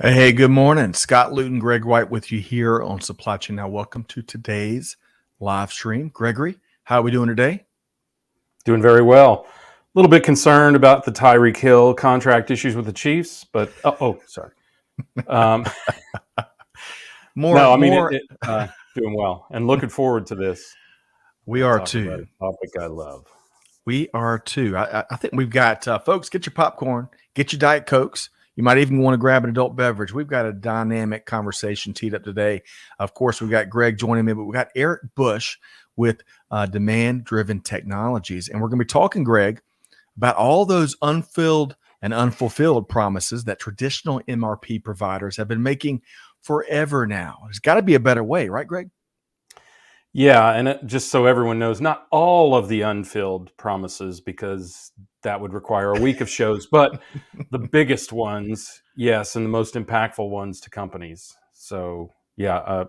Hey, good morning. Scott Luton, Greg White with you here on Supply Chain Now. Welcome to today's live stream. Gregory, how are we doing today? Doing very well. A little bit concerned about the Tyreek Hill contract issues with the Chiefs, but sorry. Um, doing well and looking forward to this. We are too. A topic I love. We are too. I think we've got folks. Get your popcorn, get your Diet Cokes. You might even want to grab an adult beverage. We've got a dynamic conversation teed up today. Of course, we've got Greg joining me, but we've got Erik Bush with DemandDriven Technologies. And we're going to be talking, Greg, about all those unfilled and unfulfilled promises that traditional MRP providers have been making forever now. There's got to be a better way, right, Greg? Yeah, and just so everyone knows, not all of the unfilled promises, because that would require a week of shows, but the biggest ones, yes, and the most impactful ones to companies. So, yeah,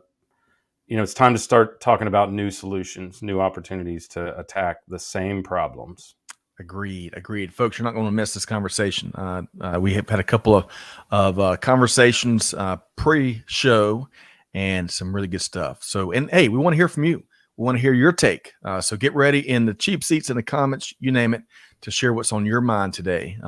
it's time to start talking about new solutions, new opportunities to attack the same problems. Agreed. Folks, you're not going to miss this conversation. We have had a couple of conversations pre-show and some really good stuff. So, and hey, we want to hear from you. We want to hear your take. So get ready in the cheap seats, in the comments, you name it, to share what's on your mind today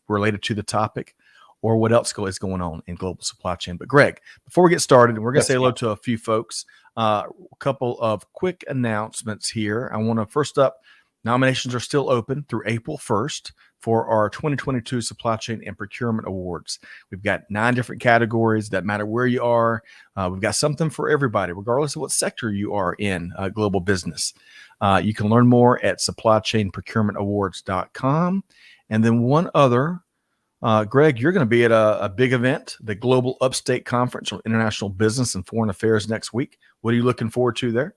related to the topic or what else is going on in global supply chain. But Greg, before we get started, we're going to say hello to a few folks. A couple of quick announcements here. I want to first up, nominations are still open through April 1st for our 2022 Supply Chain and Procurement Awards. We've got 9 different categories that matter where you are. We've got something for everybody, regardless of what sector you are in global business. You can learn more at supplychainprocurementawards.com. And then one other, Greg, you're going to be at a big event, the Global Upstate Conference on International Business and Foreign Affairs next week. What are you looking forward to there?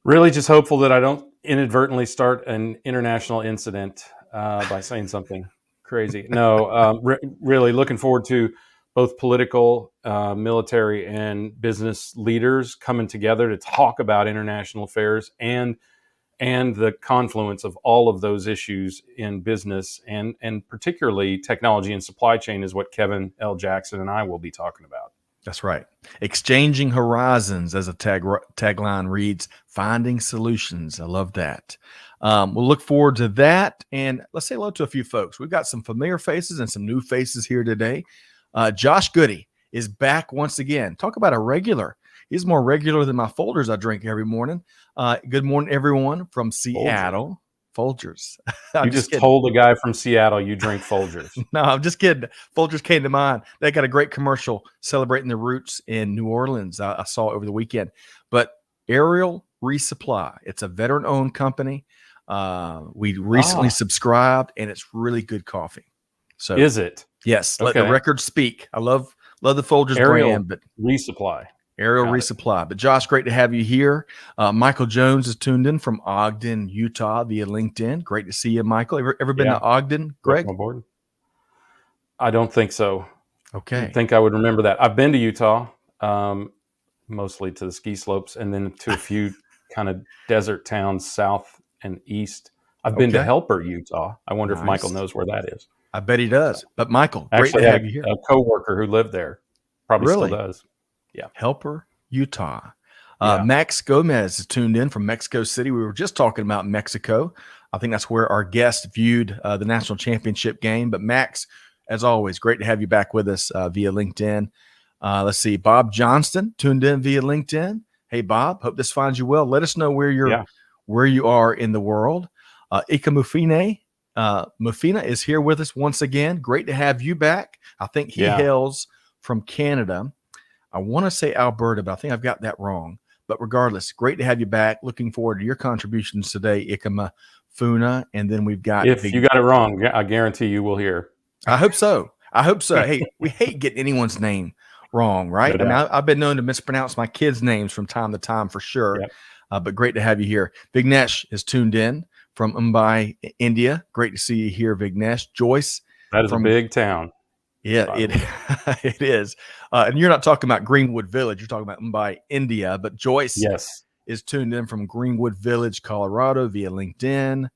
Really just hopeful that I don't inadvertently start an international incident by saying something crazy. No, really looking forward to both political, military, and business leaders coming together to talk about international affairs and the confluence of all of those issues in business and particularly technology and supply chain is what Kevin L. Jackson and I will be talking about. That's right. Exchanging horizons, as a tagline reads, finding solutions. I love that. We'll look forward to that. And let's say hello to a few folks. We've got some familiar faces and some new faces here today. Josh Goody is back once again. Talk about a regular. He's more regular than my Folgers I drink every morning. Good morning, everyone from Seattle. Folgers. You just told a guy from Seattle you drink Folgers. No, I'm just kidding. Folgers came to mind. They got a great commercial celebrating their roots in New Orleans. I saw over the weekend. But Aerial Resupply, it's a veteran-owned company. We recently subscribed, and it's really good coffee. So is it? Yes. Let the record speak. I love the Folgers brand, but Resupply. Aerial Resupply. But Josh, great to have you here. Michael Jones is tuned in from Ogden, Utah via LinkedIn. Great to see you, Michael. Ever been to Ogden, Greg? I don't think so. Okay. I think I would remember that. I've been to Utah, mostly to the ski slopes, and then to a few kind of desert towns south and east. I've been to Helper, Utah. I wonder if Michael knows where that is. I bet he does. But Michael, great to have you here. A coworker who lived there probably still does. Yeah. Helper, Utah. Max Gomez is tuned in from Mexico City. We were just talking about Mexico. I think that's where our guest viewed the national championship game. But Max, as always, great to have you back with us via LinkedIn. Let's see. Bob Johnston tuned in via LinkedIn. Hey, Bob, hope this finds you well. Let us know where you are in the world. Ika Mufine. Mufina is here with us once again. Great to have you back. I think he hails from Canada. I want to say Alberta, but I think I've got that wrong. But regardless, great to have you back. Looking forward to your contributions today, Ikema Funa. And then we've got... If you got it wrong, I guarantee you will hear. I hope so. Hey, we hate getting anyone's name wrong, right? I mean, I've been known to mispronounce my kids' names from time to time for sure. Yep. But great to have you here. Vignesh is tuned in from Mumbai, India. Great to see you here, Vignesh. Joyce. That is a big town. Yeah, it is. And you're not talking about Greenwood Village. You're talking about Mumbai, India. But Joyce is tuned in from Greenwood Village, Colorado via LinkedIn.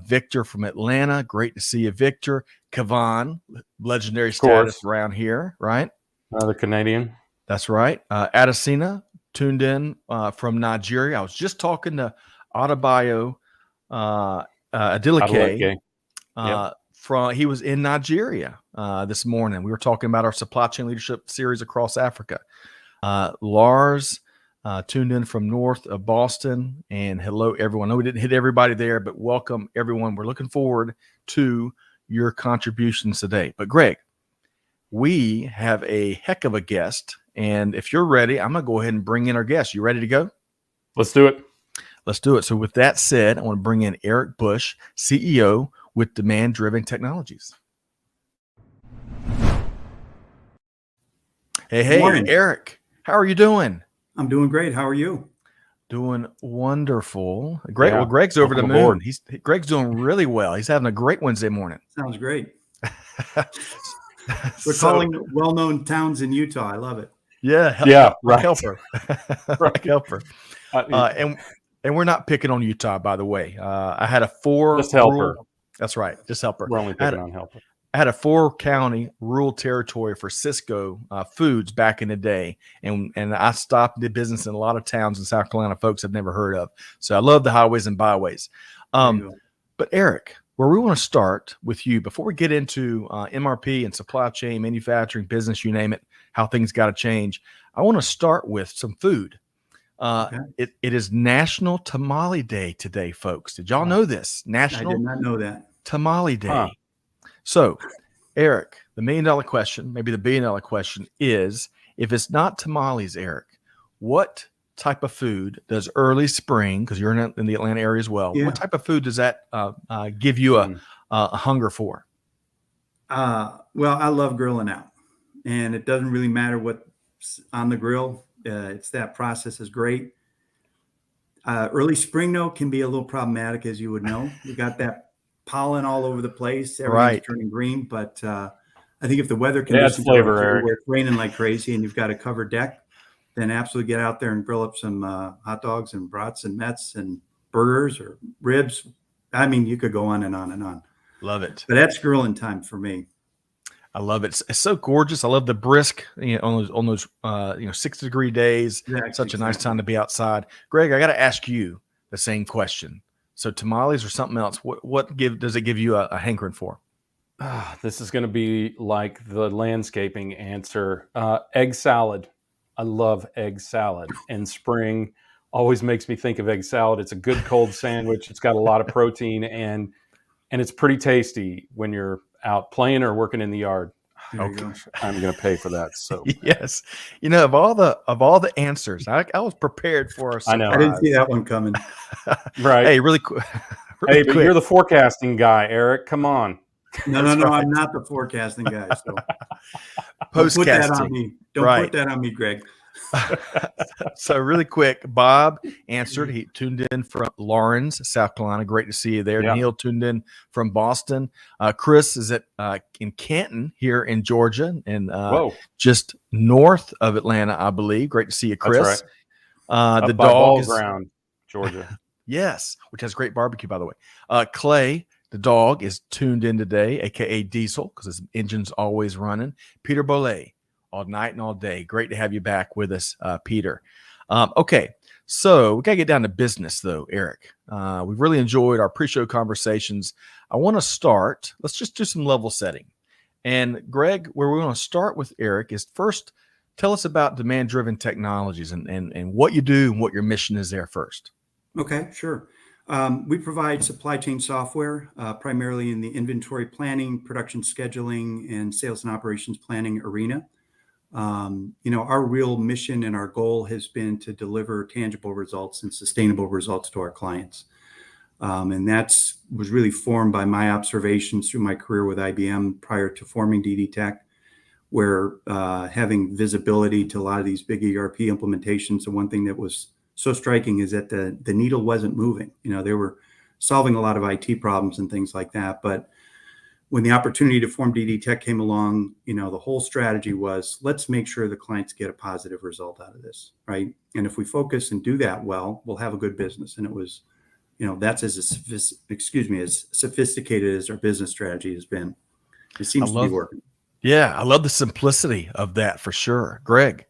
Victor from Atlanta. Great to see you, Victor. Kavan, legendary status around here, right? Another Canadian. That's right. Adesina tuned in from Nigeria. I was just talking to Adebayo Adeleke. Yep. He was in Nigeria this morning. We were talking about our supply chain leadership series across Africa. Lars tuned in from north of Boston, and hello everyone. I know we didn't hit everybody there, but welcome everyone. We're looking forward to your contributions today. But Greg, we have a heck of a guest, and if you're ready, I'm gonna go ahead and bring in our guest. You ready to go? Let's do it. Let's do it. So with that said, I want to bring in Erik Bush, CEO with DemandDriven Technologies. Hey, Morning. Erik, how are you doing? I'm doing great. How are you? Doing wonderful. Great. Yeah. Well, Greg's over the Welcome moon. aboard. Greg's doing really well. He's having a great Wednesday morning. Sounds great. We're calling well-known towns in Utah. I love it. Yeah, right. Help her. Right. Help her. And we're not picking on Utah, by the way. I had a Just help her. That's right. Just help her. We're only picking on help her. I had a 4-county rural territory for Cisco Foods back in the day, and I stopped the business in a lot of towns in South Carolina folks I've never heard of. So I love the highways and byways. But Erik, where we want to start with you before we get into MRP and supply chain, manufacturing, business, you name it, how things got to change. I want to start with some food. Okay. It is National Tamale Day today, folks. Did y'all know this? National I did not know that. Tamale Day. Huh. So, Erik, the $1 million question, maybe the $1 billion question is, if it's not tamales, Erik, what type of food does early spring, because you're in the Atlanta area as well, Yeah. what type of food does that give you a hunger for? Well, I love grilling out, and it doesn't really matter what's on the grill. It's that process is great. Early spring, though, can be a little problematic, as you would know. You got that pollen all over the place. Everything's turning green, but I think if the weather conditions flavor, are okay, Erik. where it's raining like crazy and you've got a covered deck, then absolutely get out there and grill up some hot dogs and brats and mets and burgers or ribs. I mean, you could go on and on and on. Love it. But that's grilling time for me. I love it. It's so gorgeous. I love the brisk, on those 60-degree days. Such a nice time to be outside. Greg, I got to ask you the same question. So tamales or something else? What does it give you a hankering for? This is going to be like the landscaping answer. Egg salad. I love egg salad. And spring always makes me think of egg salad. It's a good cold sandwich. It's got a lot of protein and it's pretty tasty when you're out playing or working in the yard. Gosh, I'm going to pay for that. So yes, of all the answers, I was prepared for. I know. I didn't see that one coming. Right. Hey, really quick. But you're the forecasting guy, Erik. Come on. No. I'm not the forecasting guy. So Postcasting. Don't put that on me. Don't put that on me, Greg. So really quick, Bob answered. He tuned in from Lawrence, South Carolina. Great to see you there. Yeah. Neil tuned in from Boston. Chris is in Canton here in Georgia, and just north of Atlanta, I believe. Great to see you, Chris. That's right. The by dog Ball is Ground, Georgia. Yes, which has great barbecue, by the way. Clay, the dog, is tuned in today, aka Diesel, because his engine's always running. Peter Bollet, all night and all day. Great to have you back with us, Peter. Okay, so we got to get down to business, though, Erik. We've really enjoyed our pre-show conversations. I want to start. Let's just do some level setting. And Greg, where we want to start with Erik is first, tell us about DemandDriven Technologies and what you do and what your mission is there first. Okay, sure. We provide supply chain software, primarily in the inventory planning, production scheduling, and sales and operations planning arena. Our real mission and our goal has been to deliver tangible results and sustainable results to our clients. And that's was really formed by my observations through my career with IBM prior to forming DD Tech, where having visibility to a lot of these big ERP implementations, the one thing that was so striking is that the needle wasn't moving. They were solving a lot of IT problems and things like that. But when the opportunity to form DD Tech came along, the whole strategy was, let's make sure the clients get a positive result out of this, right? And if we focus and do that well, we'll have a good business. And it was, that's as sophisticated as our business strategy has been. It seems to be working. Yeah, I love the simplicity of that for sure. Greg.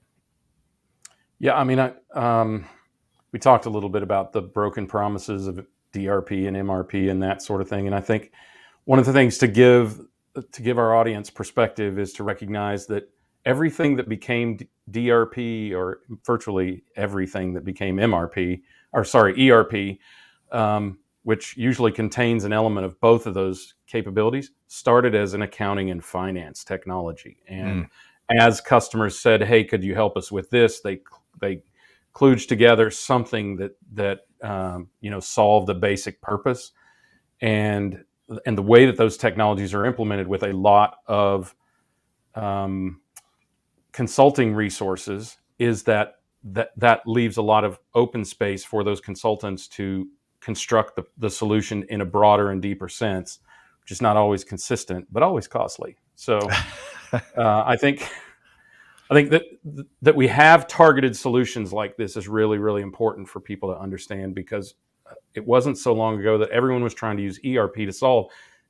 Yeah, I mean, we talked a little bit about the broken promises of DRP and MRP and that sort of thing, and I think one of the things to give our audience perspective is to recognize that everything that became DRP, or virtually everything that became ERP, which usually contains an element of both of those capabilities, started as an accounting and finance technology. And as customers said, "Hey, could you help us with this?" They kludged together something that solved the basic purpose. And the way that those technologies are implemented with a lot of consulting resources is that leaves a lot of open space for those consultants to construct the solution in a broader and deeper sense, which is not always consistent, but always costly. So I think that we have targeted solutions like this is really, really important for people to understand, because it wasn't so long ago that everyone was trying to use ERP to solve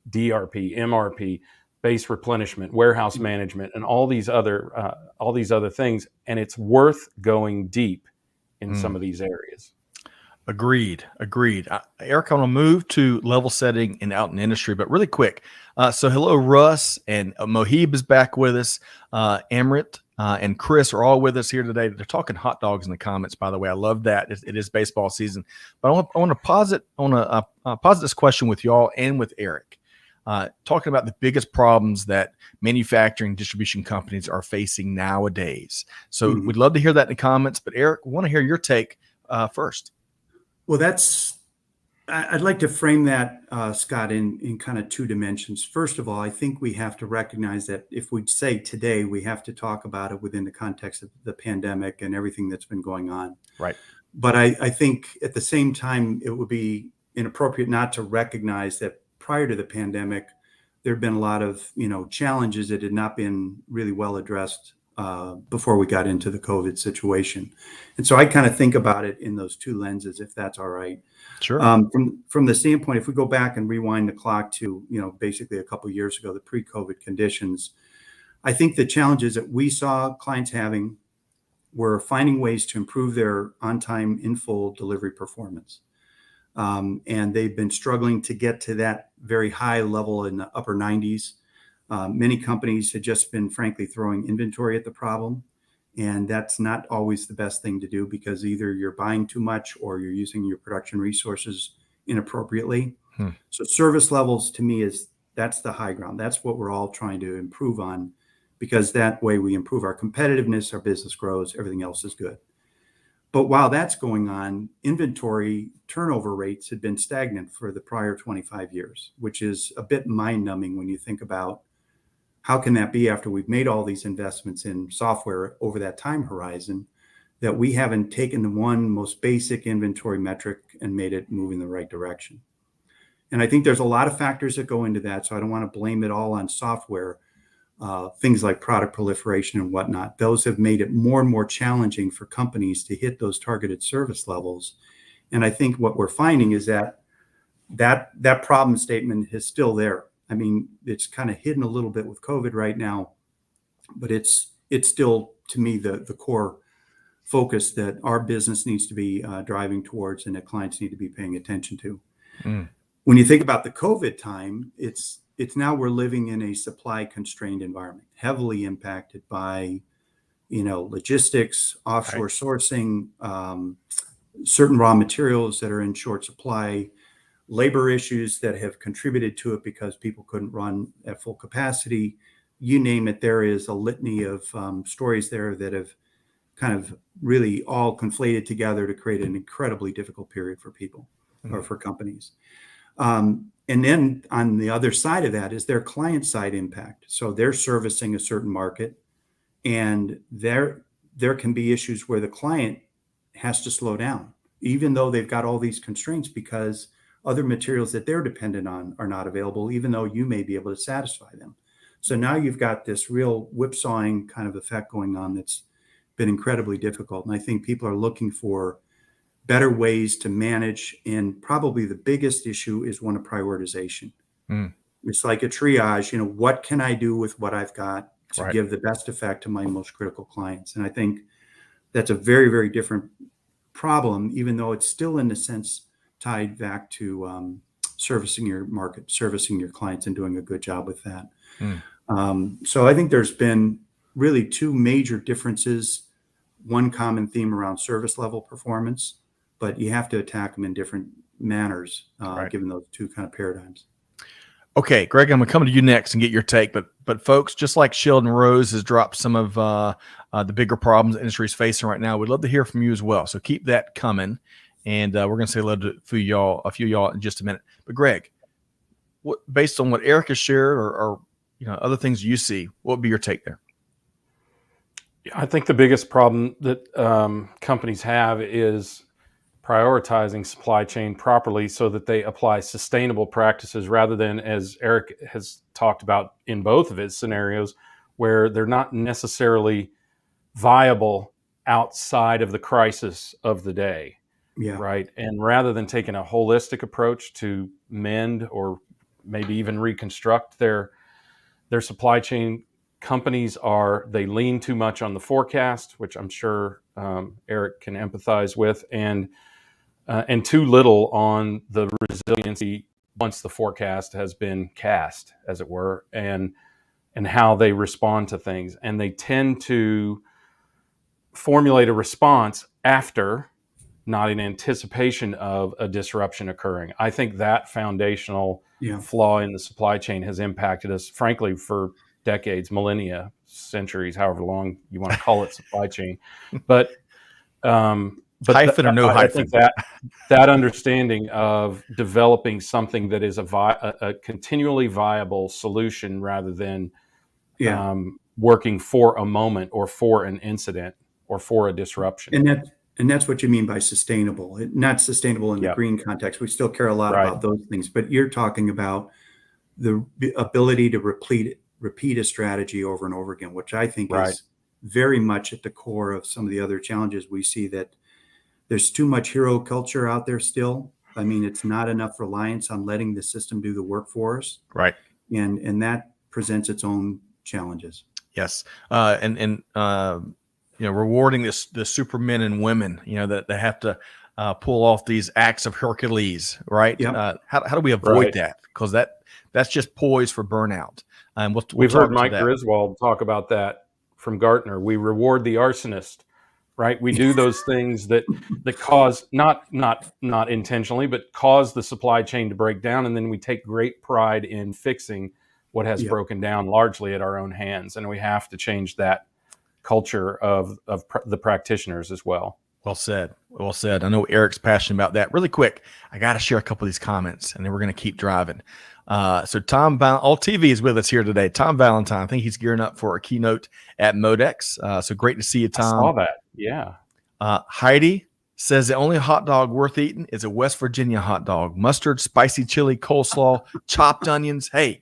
DRP, MRP, base replenishment, warehouse management, and all these other things. And it's worth going deep in some of these areas. Agreed. Eric, I want to move to level setting and out in industry, but really quick. So hello, Russ, and Mohib is back with us. Amrit and Chris are all with us here today. They're talking hot dogs in the comments, by the way. I love that. It is baseball season. But I want to posit this question with y'all and with Eric. Talking about the biggest problems that manufacturing distribution companies are facing nowadays. So we'd love to hear that in the comments. But Eric, we want to hear your take first. Well, I'd like to frame that, Scott, in kind of two dimensions. First of all, I think we have to recognize that if we say today, we have to talk about it within the context of the pandemic and everything that's been going on. Right. But I think at the same time, it would be inappropriate not to recognize that prior to the pandemic, there have been a lot of challenges that had not been really well addressed before we got into the COVID situation. And so I kind of think about it in those two lenses, if that's all right. Sure. From the standpoint, if we go back and rewind the clock to, basically a couple of years ago, the pre-COVID conditions, I think the challenges that we saw clients having were finding ways to improve their on-time, in-full delivery performance. And they've been struggling to get to that very high level in the upper 90s. Many companies had just been, frankly, throwing inventory at the problem. And that's not always the best thing to do, because either you're buying too much or you're using your production resources inappropriately. So service levels, to me, that's the high ground. That's what we're all trying to improve on, because that way we improve our competitiveness, our business grows, everything else is good. But while that's going on, inventory turnover rates had been stagnant for the prior 25 years, which is a bit mind-numbing when you think about how can that be after we've made all these investments in software over that time horizon, that we haven't taken the one most basic inventory metric and made it move in the right direction. And I think there's a lot of factors that go into that. So I don't want to blame it all on software. Things like product proliferation and whatnot, those have made it more and more challenging for companies to hit those targeted service levels. And I think what we're finding is that problem statement is still there. I mean, it's kind of hidden a little bit with COVID right now, but it's still, to me, the core focus that our business needs to be driving towards and that clients need to be paying attention to. When you think about the COVID time, it's now we're living in a supply constrained environment, heavily impacted by, logistics, offshore sourcing, certain raw materials that are in short supply, labor issues that have contributed to it because people couldn't run at full capacity. You name it, there is a litany of stories there that have kind of really all conflated together to create an incredibly difficult period for people or for companies. And then on the other side of that is their client side impact. So they're servicing a certain market, and there can be issues where the client has to slow down, even though they've got all these constraints, because other materials that they're dependent on are not available, even though you may be able to satisfy them. So now you've got this real whipsawing kind of effect going on that's been incredibly difficult. And I think people are looking for better ways to manage. And probably the biggest issue is one of prioritization. It's like a triage. What can I do with what I've got to Right. give the best effect to my most critical clients? And I think that's a very, very different problem, even though it's still in a sense tied back to servicing your market, servicing your clients, and doing a good job with that. So I think there's been really two major differences, one common theme around service level performance, but you have to attack them in different manners, given those two kind of paradigms. Okay, Greg, I'm going to come to you next and get your take. But folks, just like Sheldon Rose has dropped some of the bigger problems the industry is facing right now, we'd love to hear from you as well. So keep that coming, and we're going to say hello to a few of y'all in just a minute. But Greg, based on what Erik has shared, or other things you see, what would be your take there? I think the biggest problem that companies have is prioritizing supply chain properly so that they apply sustainable practices rather than, as Erik has talked about in both of his scenarios, where they're not necessarily viable outside of the crisis of the day. Yeah. Right. And rather than taking a holistic approach to mend or maybe even reconstruct their supply chain, companies they lean too much on the forecast, which I'm sure Erik can empathize with, and too little on the resiliency once the forecast has been cast, as it were, and how they respond to things. And they tend to formulate a response after, not in anticipation of a disruption occurring. I think that foundational flaw in the supply chain has impacted us, frankly, for decades, millennia, centuries, however long you want to call it supply chain. But hyphen or no hyphen. I think that understanding of developing something that is a continually viable solution rather than working for a moment or for an incident or for a disruption. And that's what you mean by sustainable. Not sustainable in the green context. We still care a lot about those things, but you're talking about the ability to repeat a strategy over and over again, which I think is very much at the core of some of the other challenges we see, that there's too much hero culture out there still. I mean, it's not enough reliance on letting the system do the work for us. Right. And that presents its own challenges. Yes. Rewarding the supermen and women, that they have to pull off these acts of Hercules, right? Yep. How do we avoid that? Because that's just poised for burnout. And we've heard Mike Griswold talk about that from Gartner. We reward the arsonist, right? We do those things that cause, not intentionally, but cause the supply chain to break down, and then we take great pride in fixing what has broken down largely at our own hands, and we have to change that culture of the practitioners as well. Well said. Well said. I know Erik's passionate about that. Really quick, I got to share a couple of these comments, and then we're going to keep driving. So Tom All TV is with us here today. Tom Valentine, I think he's gearing up for a keynote at Modex. So great to see you, Tom. I saw that. Yeah. Heidi says the only hot dog worth eating is a West Virginia hot dog. Mustard, spicy chili, coleslaw, chopped onions. Hey,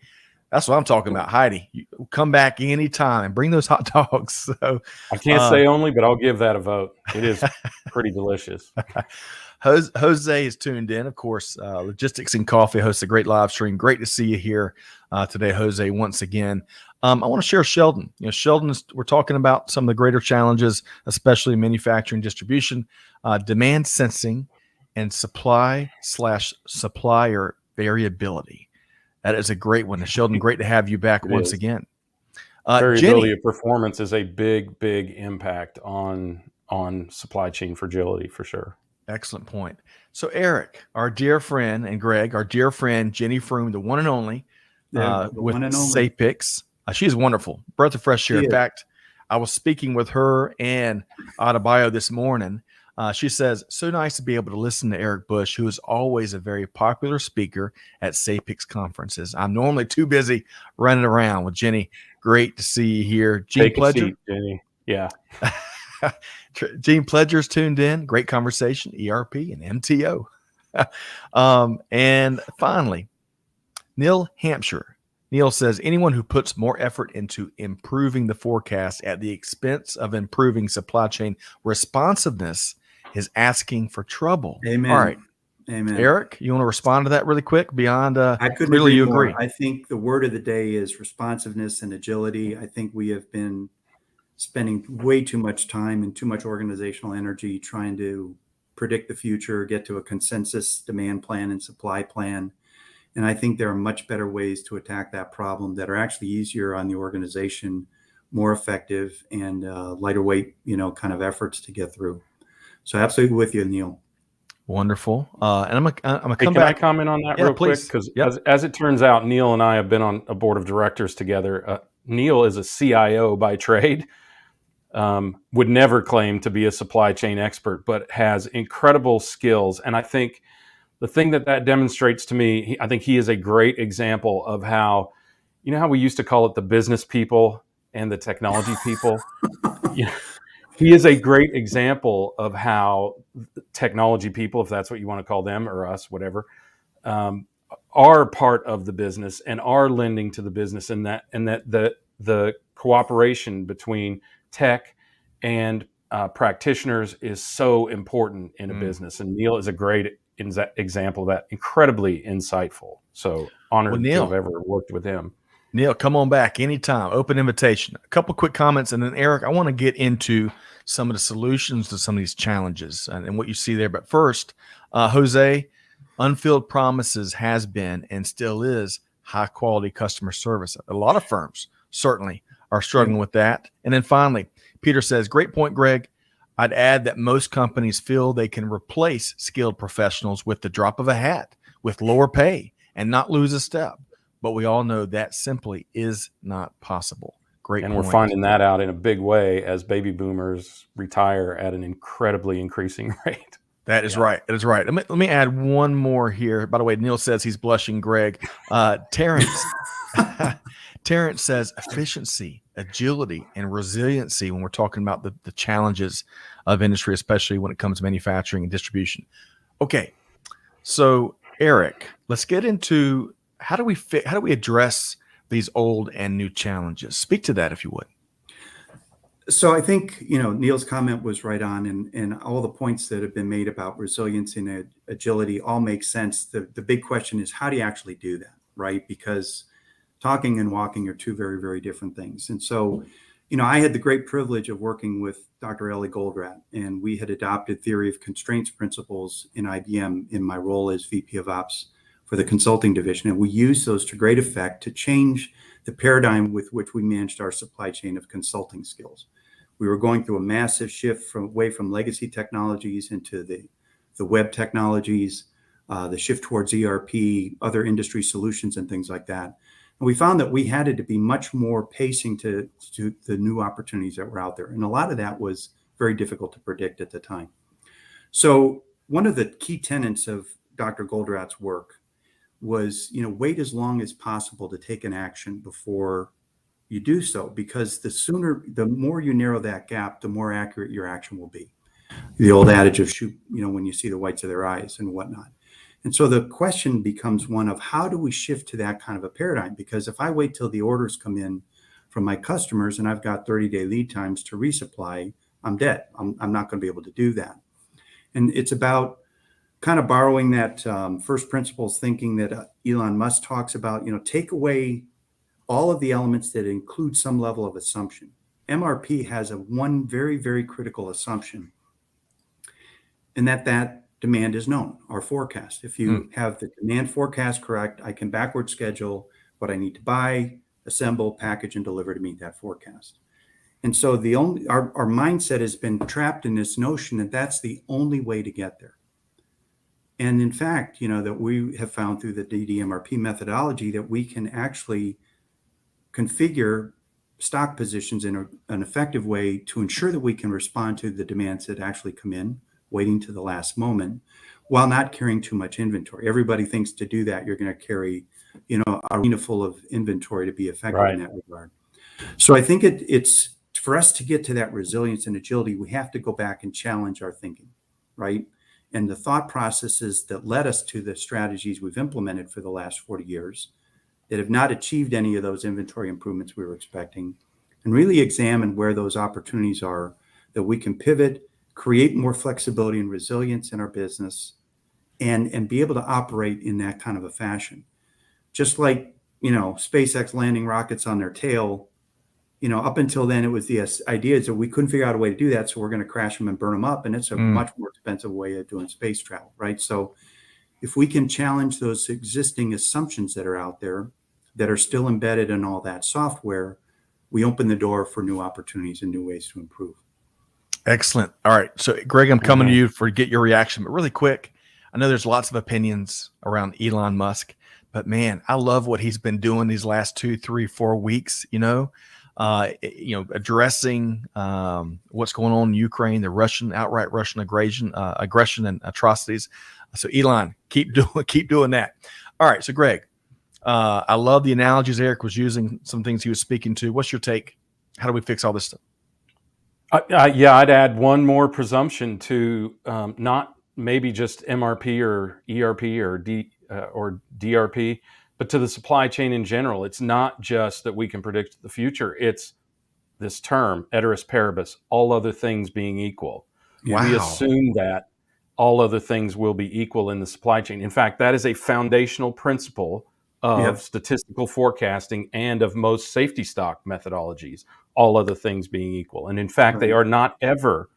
that's what I'm talking about, Heidi. You come back anytime and bring those hot dogs. So I can't say only, but I'll give that a vote. It is pretty delicious. Jose is tuned in, of course. Logistics and Coffee hosts a great live stream. Great to see you here today, Jose, once again. I want to share Sheldon. We're talking about some of the greater challenges, especially in manufacturing distribution, demand sensing, and supply/supplier variability. That is a great one. Sheldon, great to have you back once again. Variability of performance is a big, big impact on supply chain fragility for sure. Excellent point. So Erik, our dear friend, and Greg, our dear friend, Jenny Froome, the one and only, with SAPIX. She's wonderful. Breath of fresh air. In fact, I was speaking with her and Adebayo this morning. She says, so nice to be able to listen to Erik Bush, who is always a very popular speaker at SAPIX conferences. I'm normally too busy running around. With Jenny, great to see you here. Gene Pledger. Seat, Jenny. Yeah. Gene Pledger's tuned in. Great conversation, ERP and MTO. And finally, Neil Hampshire. Neil says, anyone who puts more effort into improving the forecast at the expense of improving supply chain responsiveness is asking for trouble. Amen. All right. Amen. Erik, you want to respond to that really quick? Beyond I couldn't clearly agree you more. agree. I think the word of the day is responsiveness and agility. I think we have been spending way too much time and too much organizational energy trying to predict the future, get to a consensus demand plan and supply plan. And I think there are much better ways to attack that problem that are actually easier on the organization, more effective, and lighter weight, kind of efforts to get through. So absolutely with you, Neil. Wonderful. And I'm gonna Hey, come can I back. comment on that Yeah, real please. quick? Because Yep. as it turns out, Neil and I have been on a board of directors together. Neil is a CIO by trade, would never claim to be a supply chain expert, but has incredible skills. And I think the thing that demonstrates to me, I think he is a great example of how, how we used to call it the business people and the technology people. He is a great example of how technology people, if that's what you want to call them or us, whatever, are part of the business and are lending to the business, and that the cooperation between tech and practitioners is so important in a business. And Neil is a great example of that, incredibly insightful. So honored to have ever worked with him. Neil, come on back anytime. Open invitation. A couple quick comments, and then Erik, I want to get into some of the solutions to some of these challenges and what you see there. But first, Jose, Unfilled promises has been and still is high quality customer service. A lot of firms certainly are struggling with that. And then finally, Peter says, great point, Greg. I'd add that most companies feel they can replace skilled professionals with the drop of a hat with lower pay and not lose a step. But we all know that simply is not possible. Great point. And we're finding that out in a big way as baby boomers retire at an incredibly increasing rate. That is right. That is right. Let me add one more here. By the way, Neil says he's blushing, Greg. Terrence says efficiency, agility, and resiliency when we're talking about the challenges of industry, especially when it comes to manufacturing and distribution. Okay, so Erik, let's get into how do we address these old and new challenges? Speak to that, if you would. So I think, Neil's comment was right on, and all the points that have been made about resilience and agility all make sense. The big question is, how do you actually do that, right? Because talking and walking are two very, very different things. And so, I had the great privilege of working with Dr. Ellie Goldratt, and we had adopted theory of constraints principles in IBM in my role as VP of Ops for the consulting division. And we used those to great effect to change the paradigm with which we managed our supply chain of consulting skills. We were going through a massive shift away from legacy technologies into the web technologies, the shift towards ERP, other industry solutions, and things like that. And we found that we had to be much more pacing to the new opportunities that were out there. And a lot of that was very difficult to predict at the time. So one of the key tenets of Dr. Goldratt's work was, wait as long as possible to take an action before you do so, because the more you narrow that gap, the more accurate your action will be. The old adage of shoot, when you see the whites of their eyes and whatnot. And so the question becomes one of how do we shift to that kind of a paradigm? Because if I wait till the orders come in from my customers and I've got 30-day lead times to resupply, I'm dead. I'm not going to be able to do that. And it's about kind of borrowing that first principles thinking that Elon Musk talks about, take away all of the elements that include some level of assumption. MRP has one very, very critical assumption, and that demand is known, our forecast. If you have the demand forecast correct, I can backward schedule what I need to buy, assemble, package, and deliver to meet that forecast. And so our mindset has been trapped in this notion that that's the only way to get there. And in fact, that we have found through the DDMRP methodology that we can actually configure stock positions in an effective way to ensure that we can respond to the demands that actually come in, waiting to the last moment, while not carrying too much inventory. Everybody thinks to do that, you're going to carry, a arena full of inventory to be effective in that regard. So I think it's for us to get to that resilience and agility, we have to go back and challenge our thinking, right? And the thought processes that led us to the strategies we've implemented for the last 40 years that have not achieved any of those inventory improvements we were expecting, and really examine where those opportunities are that we can pivot, create more flexibility and resilience in our business, and be able to operate in that kind of a fashion. Just like, SpaceX landing rockets on their tail, up until then, it was the idea is that we couldn't figure out a way to do that. So we're going to crash them and burn them up. And it's a much more expensive way of doing space travel, right? So if we can challenge those existing assumptions that are out there that are still embedded in all that software, we open the door for new opportunities and new ways to improve. Excellent. All right. So Greg, I'm coming to you to get your reaction, but really quick, I know there's lots of opinions around Elon Musk, but man, I love what he's been doing these last 2, 3, 4 weeks, addressing what's going on in Ukraine, the outright Russian aggression and atrocities. So Elon, keep doing that. All right. So Greg, I love the analogies Erik was using, some things he was speaking to. What's your take? How do we fix all this stuff? I'd add one more presumption to not maybe just MRP or ERP or DRP, but to the supply chain in general. It's not just that we can predict the future. It's this term, ceteris paribus, all other things being equal. Wow. We assume that all other things will be equal in the supply chain. In fact, that is a foundational principle of statistical forecasting and of most safety stock methodologies, all other things being equal. And in fact, they are not ever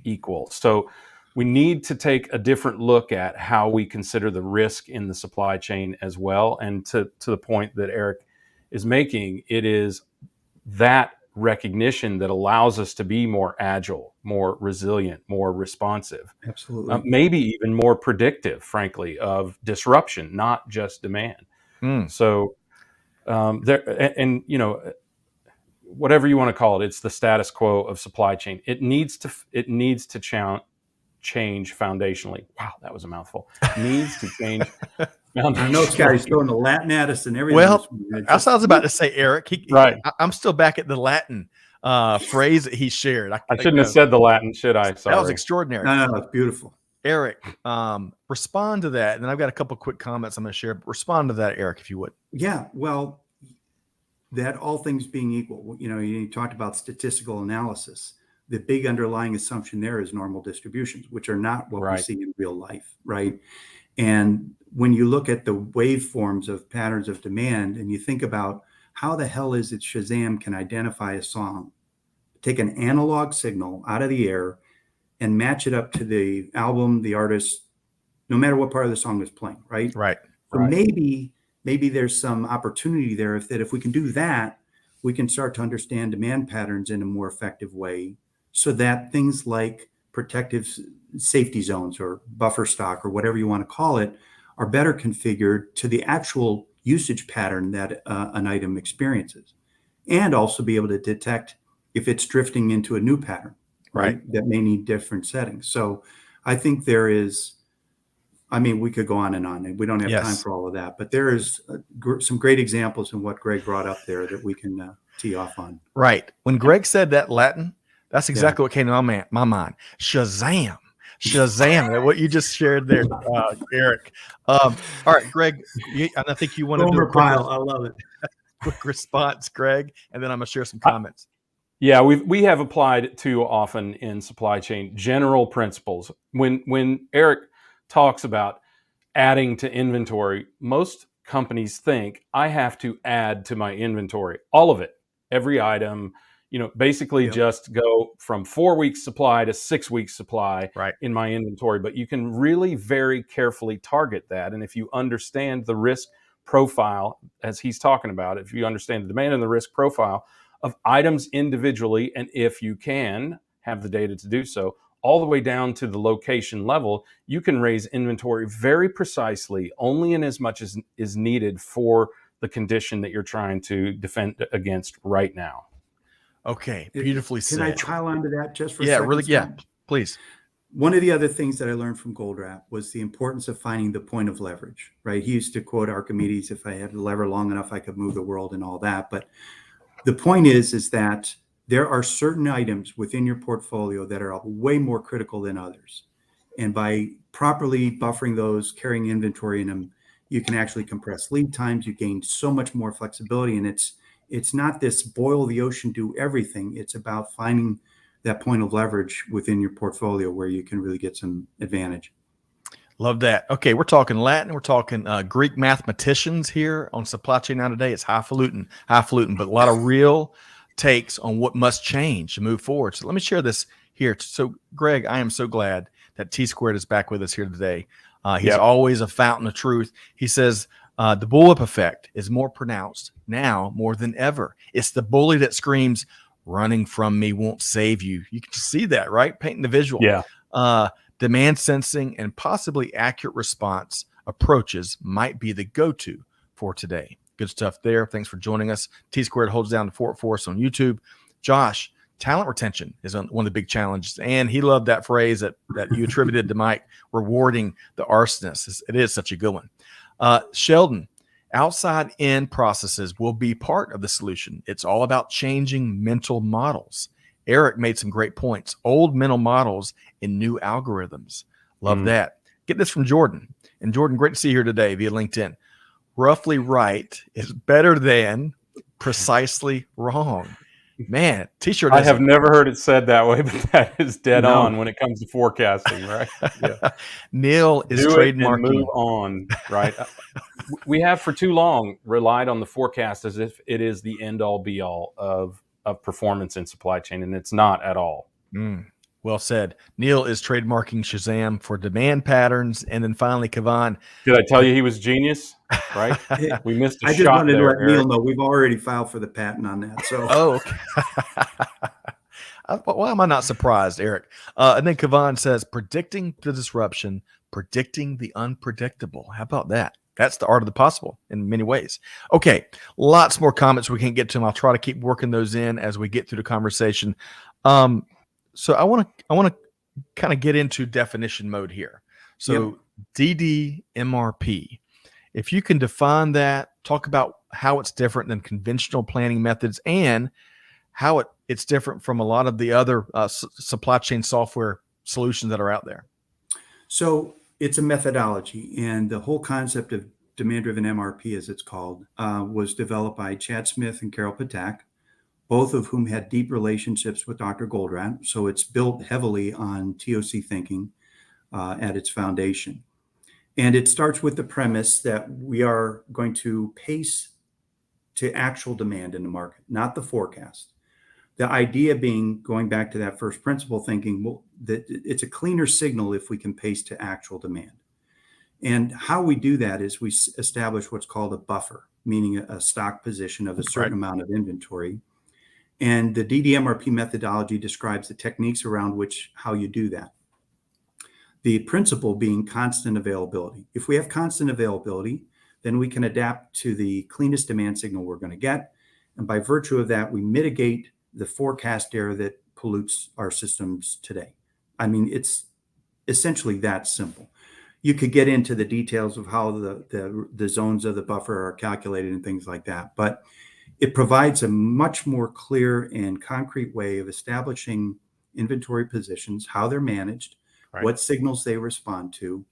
equal. So we need to take a different look at how we consider the risk in the supply chain as well. And to the point that Erik is making, it is that recognition that allows us to be more agile, more resilient, more responsive. Absolutely. Maybe even more predictive, frankly, of disruption, not just demand. So whatever you want to call it, it's the status quo of supply chain. It needs to change foundationally. Wow, that was a mouthful. Needs to change foundationally. I know Scotty's throwing the Latin at us and everything. Well, that's what I was about to say, Erik. Right. I'm still back at the Latin phrase that he shared. I shouldn't have said the Latin, should I? Sorry. That was extraordinary. No, it's beautiful. Erik, respond to that. And then I've got a couple quick comments I'm going to share. Respond to that, Erik, if you would. Yeah, well, that all things being equal, you talked about statistical analysis. The big underlying assumption there is normal distributions, which are not what we see in real life, right? And when you look at the waveforms of patterns of demand and you think about how the hell is it Shazam can identify a song, take an analog signal out of the air and match it up to the album, the artist, no matter what part of the song is playing, right? Right. So maybe there's some opportunity there if we can do that, we can start to understand demand patterns in a more effective way so that things like protective safety zones or buffer stock or whatever you want to call it are better configured to the actual usage pattern that an item experiences, and also be able to detect if it's drifting into a new pattern, right? That may need different settings. So I think there is, we could go on, and we don't have time for all of that, but there is some great examples in what Greg brought up there that we can tee off on. Right. When Greg said that Latin, that's exactly what came to my mind. Shazam. What you just shared there, Erik. All right, Greg, and I think you want to do a pile. I love it. Quick response, Greg, and then I'm going to share some comments. Yeah, we have applied too often in supply chain general principles. When Erik talks about adding to inventory, most companies think I have to add to my inventory, all of it, every item, basically just go from 4 weeks supply to 6 weeks supply in my inventory. But you can really very carefully target that. And if you understand the risk profile, as he's talking about, if you understand the demand and the risk profile of items individually, and if you can have the data to do so, all the way down to the location level, you can raise inventory very precisely, only in as much as is needed for the condition that you're trying to defend against right now. Okay, beautifully said. Can I pile onto that just for a second? Yeah, please. One of the other things that I learned from Goldratt was the importance of finding the point of leverage, right? He used to quote Archimedes, if I had the lever long enough, I could move the world and all that. But the point is that there are certain items within your portfolio that are way more critical than others. And by properly buffering those, carrying inventory in them, you can actually compress lead times. You gain so much more flexibility. And it's not this boil the ocean, do everything. It's about finding that point of leverage within your portfolio where you can really get some advantage. Love that. Okay, we're talking Latin. We're talking Greek mathematicians here on Supply Chain Now Today. It's highfalutin, but a lot of real takes on what must change to move forward. So let me share this here. So, Greg, I am so glad that T Squared is back with us here today. He's always a fountain of truth. He says the bullwhip effect is more pronounced now more than ever. It's the bully that screams, "Running from me won't save you." You can see that, right? Painting the visual. Yeah. Demand sensing and possibly accurate response approaches might be the go-to for today. Good stuff there. Thanks for joining us. T Squared holds down the fort for us on YouTube. Josh, talent retention is one of the big challenges. And he loved that phrase that you attributed to Mike, rewarding the arsonists. It is such a good one. Sheldon, outside-in processes will be part of the solution. It's all about changing mental models. Erik made some great points. Old mental models and new algorithms. Love that. Get this from Jordan. And Jordan, great to see you here today via LinkedIn. Roughly right is better than precisely wrong. Man, T-shirt. I have never heard it said that way, but that is dead on when it comes to forecasting, right? Yeah. Neil is trademarking. Move on, right? We have for too long relied on the forecast as if it is the end-all, be-all of performance in supply chain, and it's not at all. Well said. Neil is trademarking Shazam for demand patterns. And then finally, Kavan. Did I tell you he was genius? Right? We missed a shot. I just wanted there, to let Neil know we've already filed for the patent on that. So, okay. Why am I not surprised, Erik? And then Kavan says, predicting the disruption, predicting the unpredictable. How about that? That's the art of the possible in many ways. Okay, lots more comments. We can't get to them. I'll try to keep working those in as we get through the conversation. So I want to kind of get into definition mode here. So DDMRP, if you can define that, talk about how it's different than conventional planning methods and how it's different from a lot of the other supply chain software solutions that are out there. So it's a methodology, and the whole concept of demand-driven MRP, as it's called, was developed by Chad Smith and Carol Patak, both of whom had deep relationships with Dr. Goldratt. So it's built heavily on TOC thinking at its foundation. And it starts with the premise that we are going to pace to actual demand in the market, not the forecast. The idea being, going back to that first principle thinking, well, that it's a cleaner signal if we can pace to actual demand. And how we do that is we establish what's called a buffer, meaning a stock position of a certain amount of inventory. And the DDMRP methodology describes the techniques around how you do that. The principle being constant availability. If we have constant availability, then we can adapt to the cleanest demand signal we're going to get. And by virtue of that, we mitigate the forecast error that pollutes our systems today. I mean, it's essentially that simple. You could get into the details of how the zones of the buffer are calculated and things like that, but it provides a much more clear and concrete way of establishing inventory positions, how they're managed, what signals they respond to.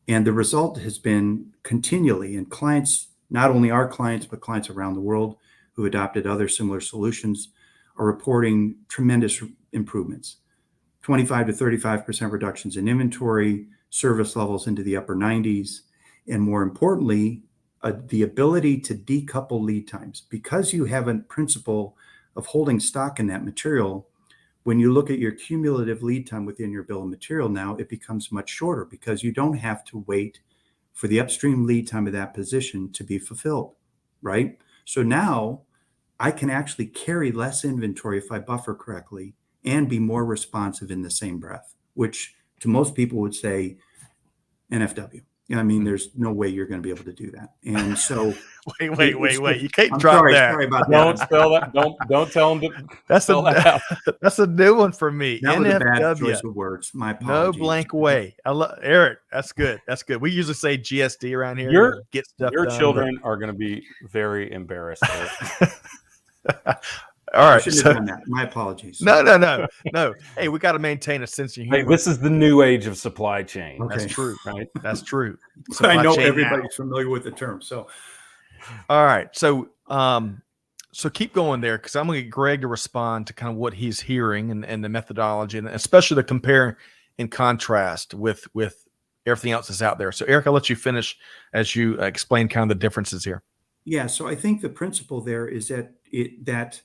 And the result has been continually, and clients, not only our clients, but clients around the world who adopted other similar solutions, are reporting tremendous improvements. 25 to 35% reductions in inventory, service levels into the upper 90s, and more importantly, the ability to decouple lead times. Because you have a principle of holding stock in that material, when you look at your cumulative lead time within your bill of material now, it becomes much shorter because you don't have to wait for the upstream lead time of that position to be fulfilled, right? So now I can actually carry less inventory if I buffer correctly and be more responsive in the same breath, which to most people would say NFW. I mean, there's no way you're going to be able to do that. And so wait. You can't drop that. Sorry about Don't spell that. Don't tell them to spell that out. That's a new one for me. That was a bad NFW. choice of words. My No apologies. blank way. I love Erik. That's good. That's good. We usually say GSD around here. Your done, children are going to be very embarrassed. All right. I shouldn't have done that. My apologies. No. Hey, we got to maintain a sense of humor. Hey, this is the new age of supply chain. Okay. That's true, right? That's true. I know Supply chain everybody's familiar with the term. So, all right. So keep going there, because I'm going to get Greg to respond to kind of what he's hearing and the methodology, and especially the compare and contrast with everything else is out there. So Eric, I'll let you finish as you explain kind of the differences here. Yeah, so I think the principle there is that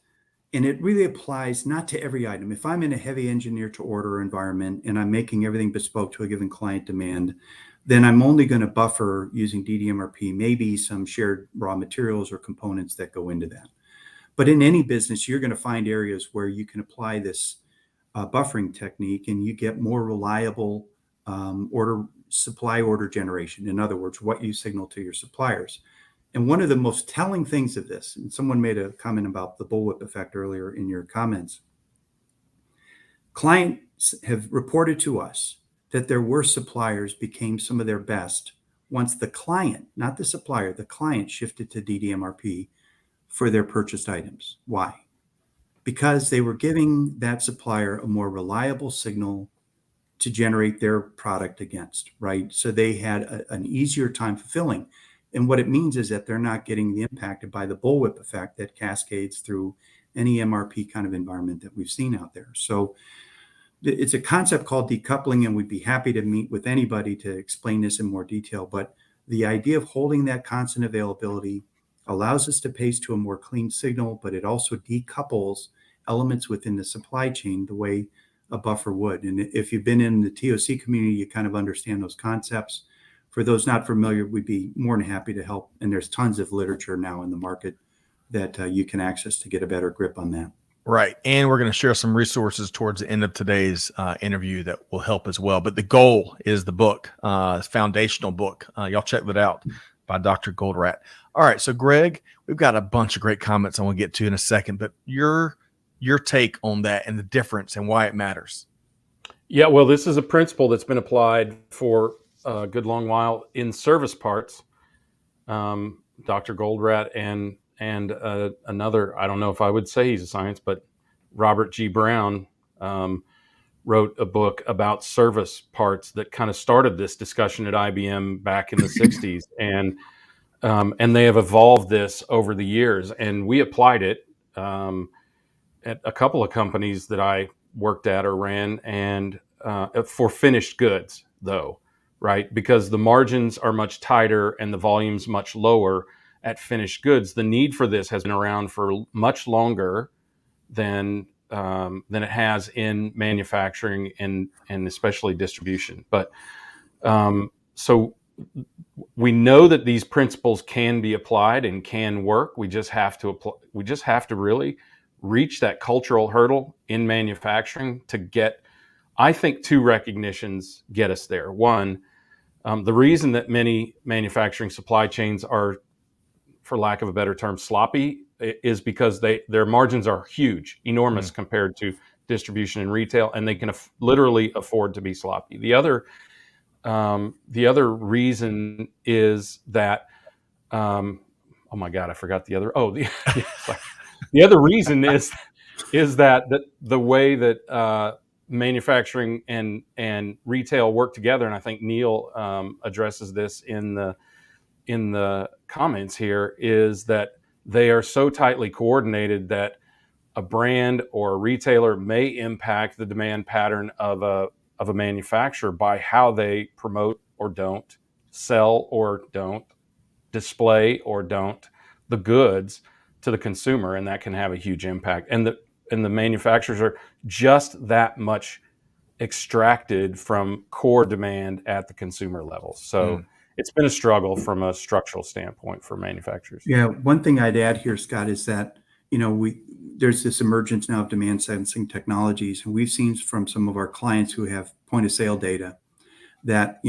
and it really applies not to every item. If I'm in a heavy engineer to order environment and I'm making everything bespoke to a given client demand, then I'm only going to buffer using DDMRP, maybe some shared raw materials or components that go into that. But in any business, you're going to find areas where you can apply this buffering technique and you get more reliable supply order generation. In other words, what you signal to your suppliers. And one of the most telling things of this, and someone made a comment about the bullwhip effect earlier in your comments, clients have reported to us that their worst suppliers became some of their best once the client, not the supplier, the client shifted to DDMRP for their purchased items. Why? Because they were giving that supplier a more reliable signal to generate their product against, right? So they had an easier time fulfilling. And what it means is that they're not getting impacted by the bullwhip effect that cascades through any MRP kind of environment that we've seen out there. So it's a concept called decoupling, and we'd be happy to meet with anybody to explain this in more detail. But the idea of holding that constant availability allows us to pace to a more clean signal, but it also decouples elements within the supply chain the way a buffer would. And if you've been in the TOC community, you kind of understand those concepts. For those not familiar, we'd be more than happy to help. And there's tons of literature now in the market that you can access to get a better grip on that. Right. And we're going to share some resources towards the end of today's interview that will help as well. But the goal is the book, foundational book. Y'all check that out by Dr. Goldratt. All right. So Greg, we've got a bunch of great comments I want to get to in a second, but your take on that and the difference and why it matters. Yeah, well, this is a principle that's been applied for a good long while in service parts. Dr. Goldratt and another, I don't know if I would say he's a science, but Robert G. Brown wrote a book about service parts that kind of started this discussion at IBM back in the 60s. And they have evolved this over the years. And we applied it at a couple of companies that I worked at or ran, and for finished goods, though, right? Because the margins are much tighter and the volume's much lower at finished goods. The need for this has been around for much longer than it has in manufacturing and especially distribution. But so we know that these principles can be applied and can work. We just have to apply. We just have to really reach that cultural hurdle in manufacturing to get, I think, two recognitions get us there. One, the reason that many manufacturing supply chains are, for lack of a better term, sloppy is because their margins are huge, enormous compared to distribution and retail, and they can literally afford to be sloppy. The other reason is that, oh my God, I forgot the other. The other reason is that the way that manufacturing and retail work together, and I think Neil addresses this in the comments here, is that they are so tightly coordinated that a brand or a retailer may impact the demand pattern of a manufacturer by how they promote or don't, sell or don't, display or don't the goods to the consumer, and that can have a huge impact. And the manufacturers are just that much extracted from core demand at the consumer level. So it's been a struggle from a structural standpoint for manufacturers. Yeah, one thing I'd add here, Scott, is that there's this emergence now of demand sensing technologies, and we've seen from some of our clients who have point of sale data that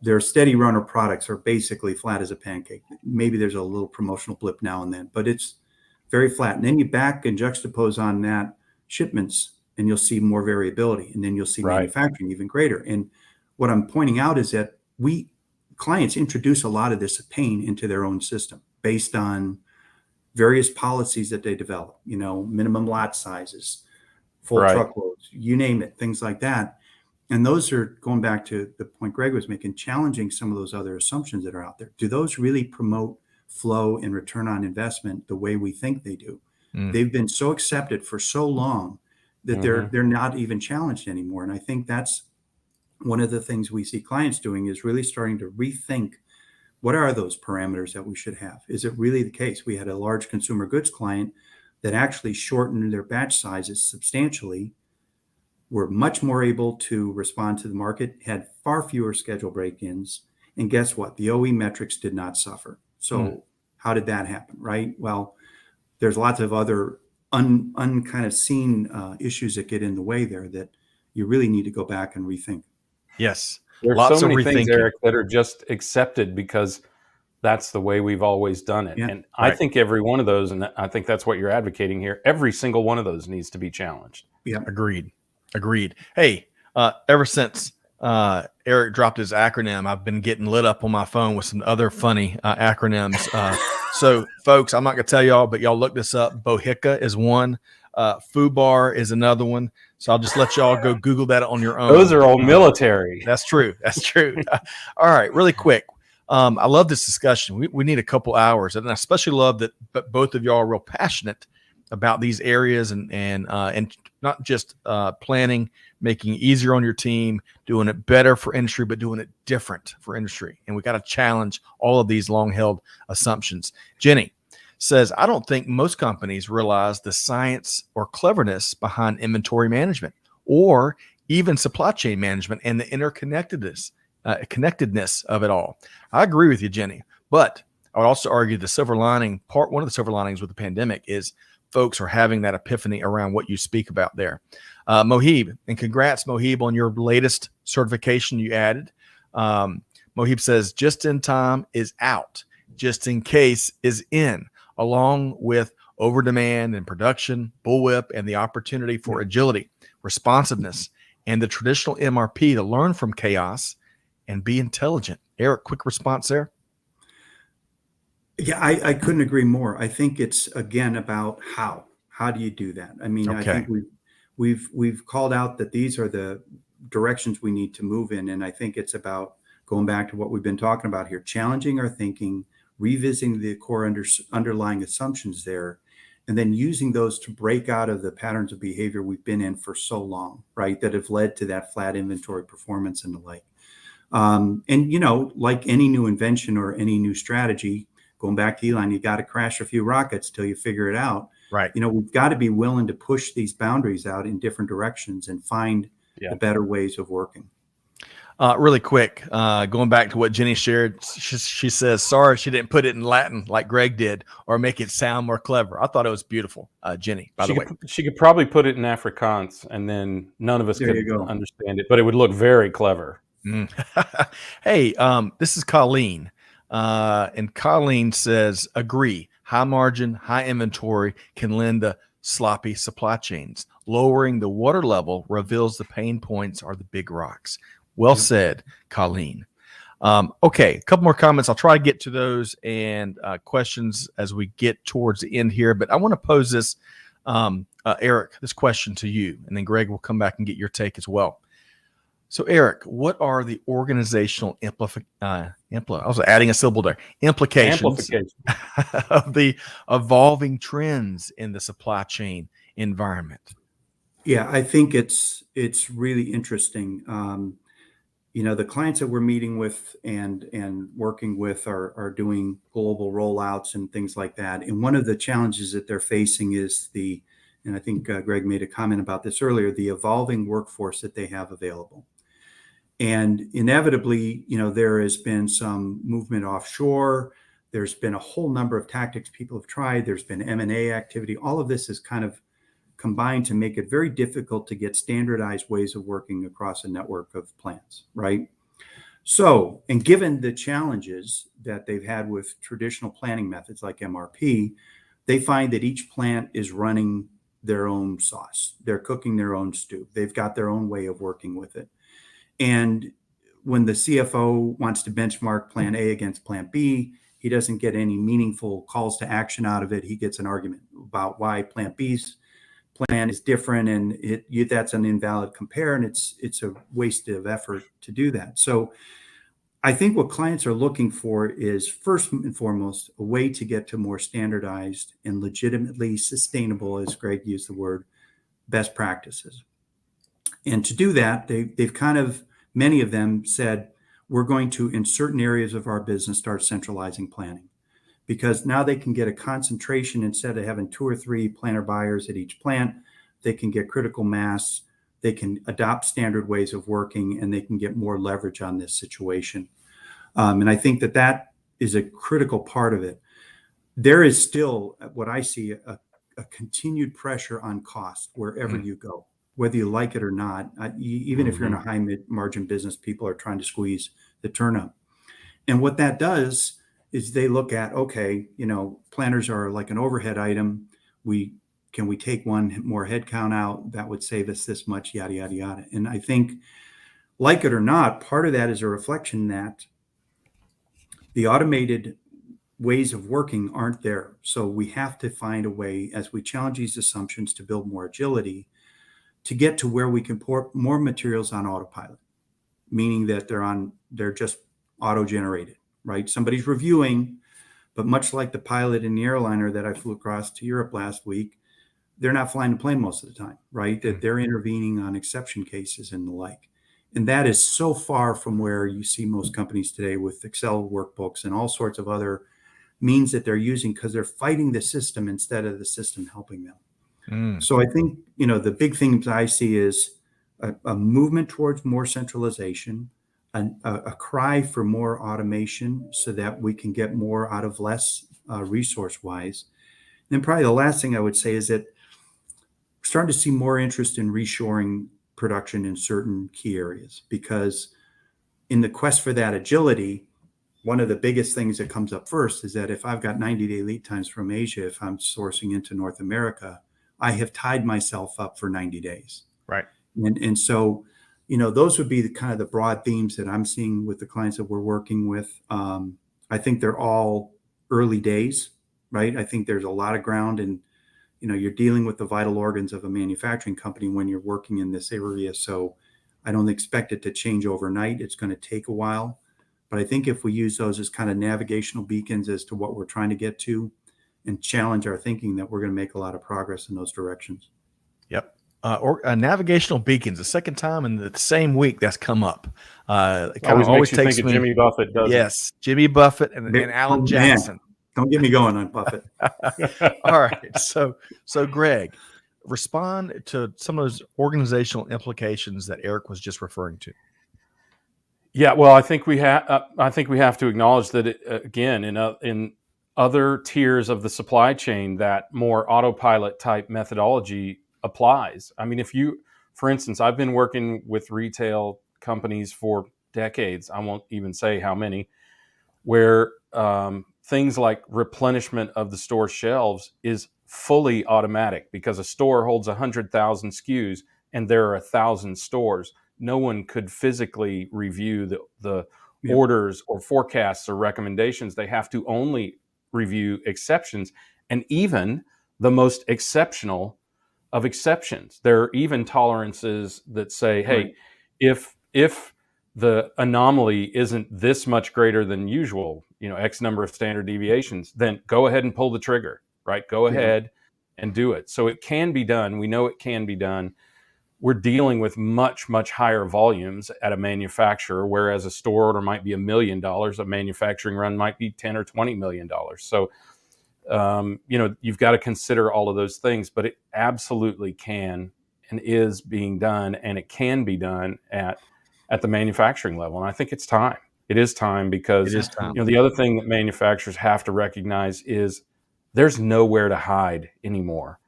their steady runner products are basically flat as a pancake. Maybe there's a little promotional blip now and then, but it's very flat. And then you back and juxtapose on that shipments, and you'll see more variability, and then you'll see manufacturing even greater. And what I'm pointing out is that clients introduce a lot of this pain into their own system based on various policies that they develop, minimum lot sizes, full truckloads, you name it, things like that. And those are, going back to the point Greg was making, challenging some of those other assumptions that are out there. Do those really promote flow and return on investment the way we think they do? They've been so accepted for so long that they're not even challenged anymore. And I think that's one of the things we see clients doing is really starting to rethink, what are those parameters that we should have? Is it really the case? We had a large consumer goods client that actually shortened their batch sizes substantially, were much more able to respond to the market, had far fewer schedule break-ins, and guess what? The OE metrics did not suffer. So how did that happen, right? Well, there's lots of other kind of seen issues that get in the way there that you really need to go back and rethink. Yes. There's Lots so of many things, rethinking. Eric, that are just accepted because that's the way we've always done it. Yeah. And I think every one of those, and I think that's what you're advocating here, every single one of those needs to be challenged. Yeah. Agreed. Hey, ever since Erik dropped his acronym, I've been getting lit up on my phone with some other funny acronyms. So, folks, I'm not going to tell y'all, but y'all look this up. Bohica is one. FUBAR is another one. So I'll just let y'all go Google that on your own. Those are all military. That's true. All right, really quick. I love this discussion. We need a couple hours, and I especially love that both of y'all are real passionate about these areas and not just planning, making it easier on your team, doing it better for industry, but doing it different for industry. And we got to challenge all of these long-held assumptions. Jenny says, I don't think most companies realize the science or cleverness behind inventory management or even supply chain management and the interconnectedness of it all. I agree with you, Jenny, but I would also argue the silver lining one of the silver linings with the pandemic is folks are having that epiphany around what you speak about there. Mohib, and congrats, Mohib, on your latest certification you added. Mohib says, just in time is out, just in case is in, along with over demand and production, bullwhip, and the opportunity for agility, responsiveness, and the traditional MRP to learn from chaos and be intelligent. Erik, quick response there. Yeah, I couldn't agree more. I think it's, again, about how do you do that? I mean, Okay. I think we've called out that these are the directions we need to move in. And I think it's about going back to what we've been talking about here, challenging our thinking, revisiting the core underlying assumptions there, and then using those to break out of the patterns of behavior we've been in for so long, right, that have led to that flat inventory performance and the like. And, like any new invention or any new strategy, going back to Elon, you got to crash a few rockets till you figure it out. Right. We've got to be willing to push these boundaries out in different directions and find the better ways of working. Really quick, going back to what Jenny shared, she says, sorry, she didn't put it in Latin like Greg did or make it sound more clever. I thought it was beautiful, Jenny, by the way. She could probably put it in Afrikaans and then none of us could understand it, but it would look very clever. Hey, this is Colleen. And Colleen says, agree, high margin, high inventory can lend to sloppy supply chains. Lowering the water level reveals the pain points are the big rocks. Well said, Colleen. Okay, a couple more comments. I'll try to get to those and questions as we get towards the end here. But I want to pose this, Erik, this question to you, and then Greg will come back and get your take as well. So, Erik, what are the organizational I was adding a syllable there, implications of the evolving trends in the supply chain environment? Yeah, I think it's really interesting. The clients that we're meeting with and working with are doing global rollouts and things like that. And one of the challenges that they're facing is and I think Greg made a comment about this earlier, the evolving workforce that they have available. And inevitably, there has been some movement offshore. There's been a whole number of tactics people have tried. There's been M&A activity. All of this is kind of combined to make it very difficult to get standardized ways of working across a network of plants, right? So, and given the challenges that they've had with traditional planning methods like MRP, they find that each plant is running their own sauce. They're cooking their own stew. They've got their own way of working with it. And when the CFO wants to benchmark plan A against plan B, he doesn't get any meaningful calls to action out of it. He gets an argument about why plan B's plan is different, and that's an invalid compare, and it's a waste of effort to do that. So I think what clients are looking for is, first and foremost, a way to get to more standardized and legitimately sustainable, as Greg used the word, best practices. And to do that, they've kind of many of them said, we're going to, in certain areas of our business, start centralizing planning, because now they can get a concentration. Instead of having 2 or 3 planner buyers at each plant, they can get critical mass, they can adopt standard ways of working, and they can get more leverage on this situation. And I think that that is a critical part of it. There is still, what I see, a continued pressure on cost wherever you go, whether you like it or not. Even if you're in a high margin business, people are trying to squeeze the turnip. And what that does is they look at, okay, planners are like an overhead item. Can we take one more head count out? That would save us this much, yada, yada, yada. And I think, like it or not, part of that is a reflection that the automated ways of working aren't there. So we have to find a way, as we challenge these assumptions, to build more agility, to get to where we can pour more materials on autopilot, meaning that they're just auto-generated, right? Somebody's reviewing, but much like the pilot in the airliner that I flew across to Europe last week, they're not flying the plane most of the time, right? That they're intervening on exception cases and the like. And that is so far from where you see most companies today with Excel workbooks and all sorts of other means that they're using, because they're fighting the system instead of the system helping them. So I think, the big things I see is a movement towards more centralization, a cry for more automation so that we can get more out of less resource-wise. And then probably the last thing I would say is that we're starting to see more interest in reshoring production in certain key areas, because in the quest for that agility, one of the biggest things that comes up first is that if I've got 90-day lead times from Asia, if I'm sourcing into North America, I have tied myself up for 90 days. Right. And so, those would be the kind of the broad themes that I'm seeing with the clients that we're working with. I think they're all early days, right? I think there's a lot of ground, and, you're dealing with the vital organs of a manufacturing company when you're working in this area. So I don't expect it to change overnight. It's going to take a while. But I think if we use those as kind of navigational beacons as to what we're trying to get to and challenge our thinking, that we're going to make a lot of progress in those directions. Yep. Navigational beacons, the second time in the same week that's come up. It kind of always takes think of Jimmy Buffett, doesn't it? Yes, Jimmy Buffett and Alan Jackson. Man, don't get me going on Buffett. All right. So Greg, respond to some of those organizational implications that Erik was just referring to. Yeah, well, I think we have to acknowledge that again, in other tiers of the supply chain, that more autopilot type methodology applies. I mean, for instance, I've been working with retail companies for decades. I won't even say how many, where things like replenishment of the store shelves is fully automatic, because a store holds 100,000 SKUs and there are 1,000 stores. No one could physically review the orders or forecasts or recommendations. They have to only review exceptions, and even the most exceptional of exceptions. There are even tolerances that say, hey, if the anomaly isn't this much greater than usual, X number of standard deviations, then go ahead and pull the trigger, right? Go ahead and do it. So it can be done. We know it can be done. We're dealing with much, much higher volumes at a manufacturer, whereas a store order might be $1 million, a manufacturing run might be $10 or $20 million. So, you've got to consider all of those things, but it absolutely can and is being done, and it can be done at the manufacturing level. And I think it's time. It is time, because the other thing that manufacturers have to recognize is there's nowhere to hide anymore.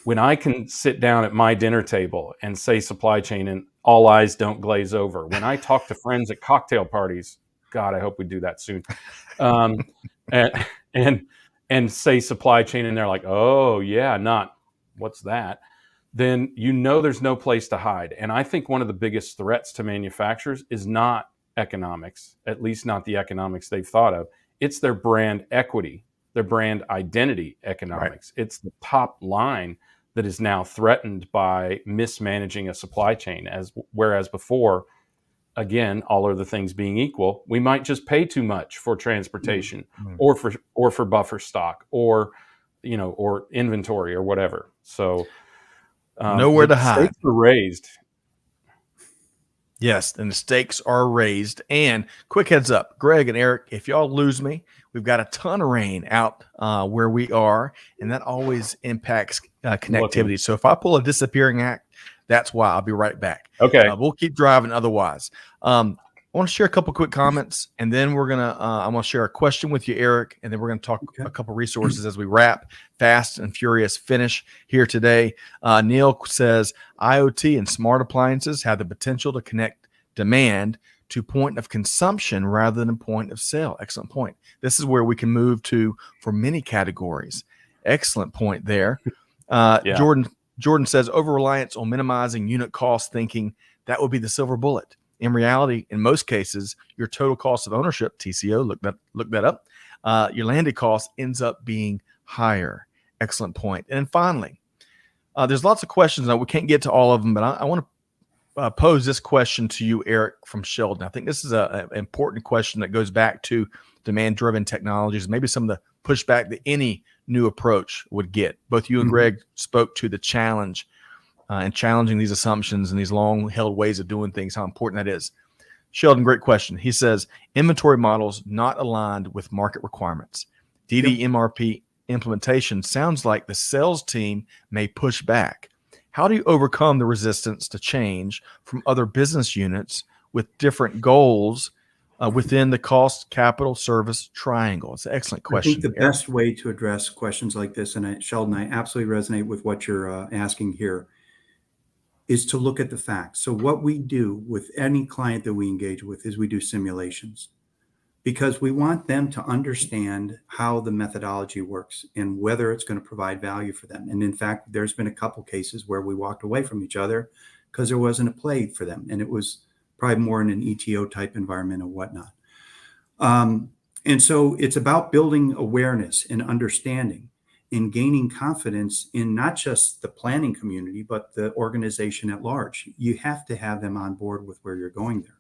When I can sit down at my dinner table and say supply chain and all eyes don't glaze over, when I talk to friends at cocktail parties, God, I hope we do that soon, and say supply chain, and they're like, oh yeah, not what's that? Then there's no place to hide. And I think one of the biggest threats to manufacturers is not economics, at least not the economics they've thought of. It's their brand equity, their brand identity economics. Right. It's the top line that is now threatened by mismanaging a supply chain, whereas before, again, all other things being equal, we might just pay too much for transportation or for buffer stock or inventory or whatever. So nowhere to hide. Stakes were raised. Yes, and the stakes are raised. And quick heads up, Greg and Eric, if y'all lose me, we've got a ton of rain out where we are, and that always impacts connectivity. So if I pull a disappearing act, that's why. I'll be right back. Okay. We'll keep driving otherwise. I want to share a couple quick comments, and then I'm going to share a question with you, Eric, and then we're going to talk a couple resources as we wrap. Fast and furious finish here today. Neil says IoT and smart appliances have the potential to connect demand to point of consumption rather than point of sale. Excellent point. This is where we can move to for many categories. Excellent point there. Jordan says over-reliance on minimizing unit cost thinking, that would be the silver bullet. In reality, in most cases, your total cost of ownership, TCO, look that up, your landed cost ends up being higher. Excellent point. And then finally, there's lots of questions. Now, we can't get to all of them, but I want to pose this question to you, Eric, from Sheldon. I think this is an important question that goes back to demand-driven technologies, maybe some of the pushback that any new approach would get. Both you and Greg spoke to the challenge and challenging these assumptions and these long-held ways of doing things, how important that is. Sheldon, great question. He says, inventory models not aligned with market requirements. DDMRP implementation sounds like the sales team may push back. How do you overcome the resistance to change from other business units with different goals within the cost, capital, service triangle? It's an excellent question. I think the best way to address questions like this, and Sheldon, I absolutely resonate with what you're asking here, is to look at the facts. So what we do with any client that we engage with is we do simulations, because we want them to understand how the methodology works and whether it's going to provide value for them. And in fact, there's been a couple cases where we walked away from each other because there wasn't a play for them. And it was probably more in an ETO type environment and whatnot. And so it's about building awareness and understanding in gaining confidence in not just the planning community, but the organization at large. You have to have them on board with where you're going there.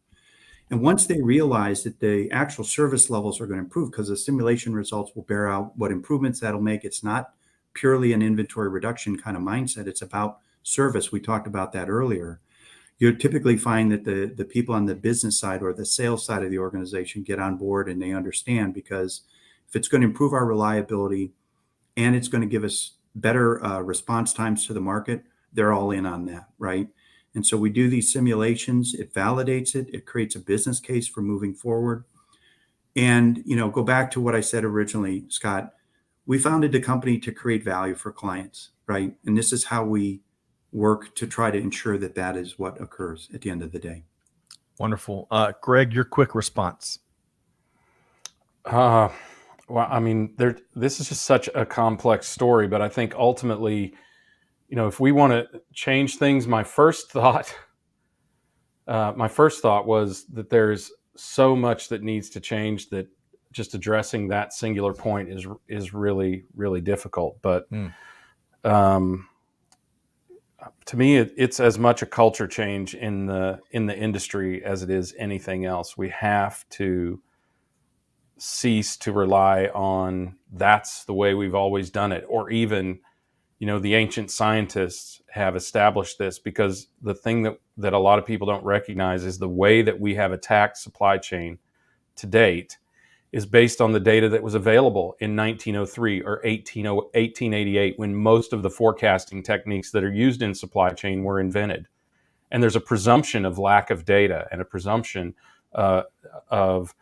And once they realize that the actual service levels are going to improve, because the simulation results will bear out what improvements that'll make. It's not purely an inventory reduction kind of mindset. It's about service. We talked about that earlier. You typically find that the people on the business side or the sales side of the organization get on board and they understand, because if it's going to improve our reliability, and it's going to give us better response times to the market, they're all in on that, right? And so we do these simulations. It validates it. It creates a business case for moving forward. And, go back to what I said originally, Scott, we founded the company to create value for clients, right? And this is how we work to try to ensure that that is what occurs at the end of the day. Wonderful. Greg, your quick response. Well, I mean, this is just such a complex story, but I think ultimately, if we want to change things, my first thought was that there's so much that needs to change that just addressing that singular point is really, really difficult. But to me, it's as much a culture change in the industry as it is anything else. We have to cease to rely on that's the way we've always done it, or even the ancient scientists have established this, because the thing that a lot of people don't recognize is the way that we have attacked supply chain to date is based on the data that was available in 1903 or 1888, when most of the forecasting techniques that are used in supply chain were invented. And there's a presumption of lack of data and a presumption of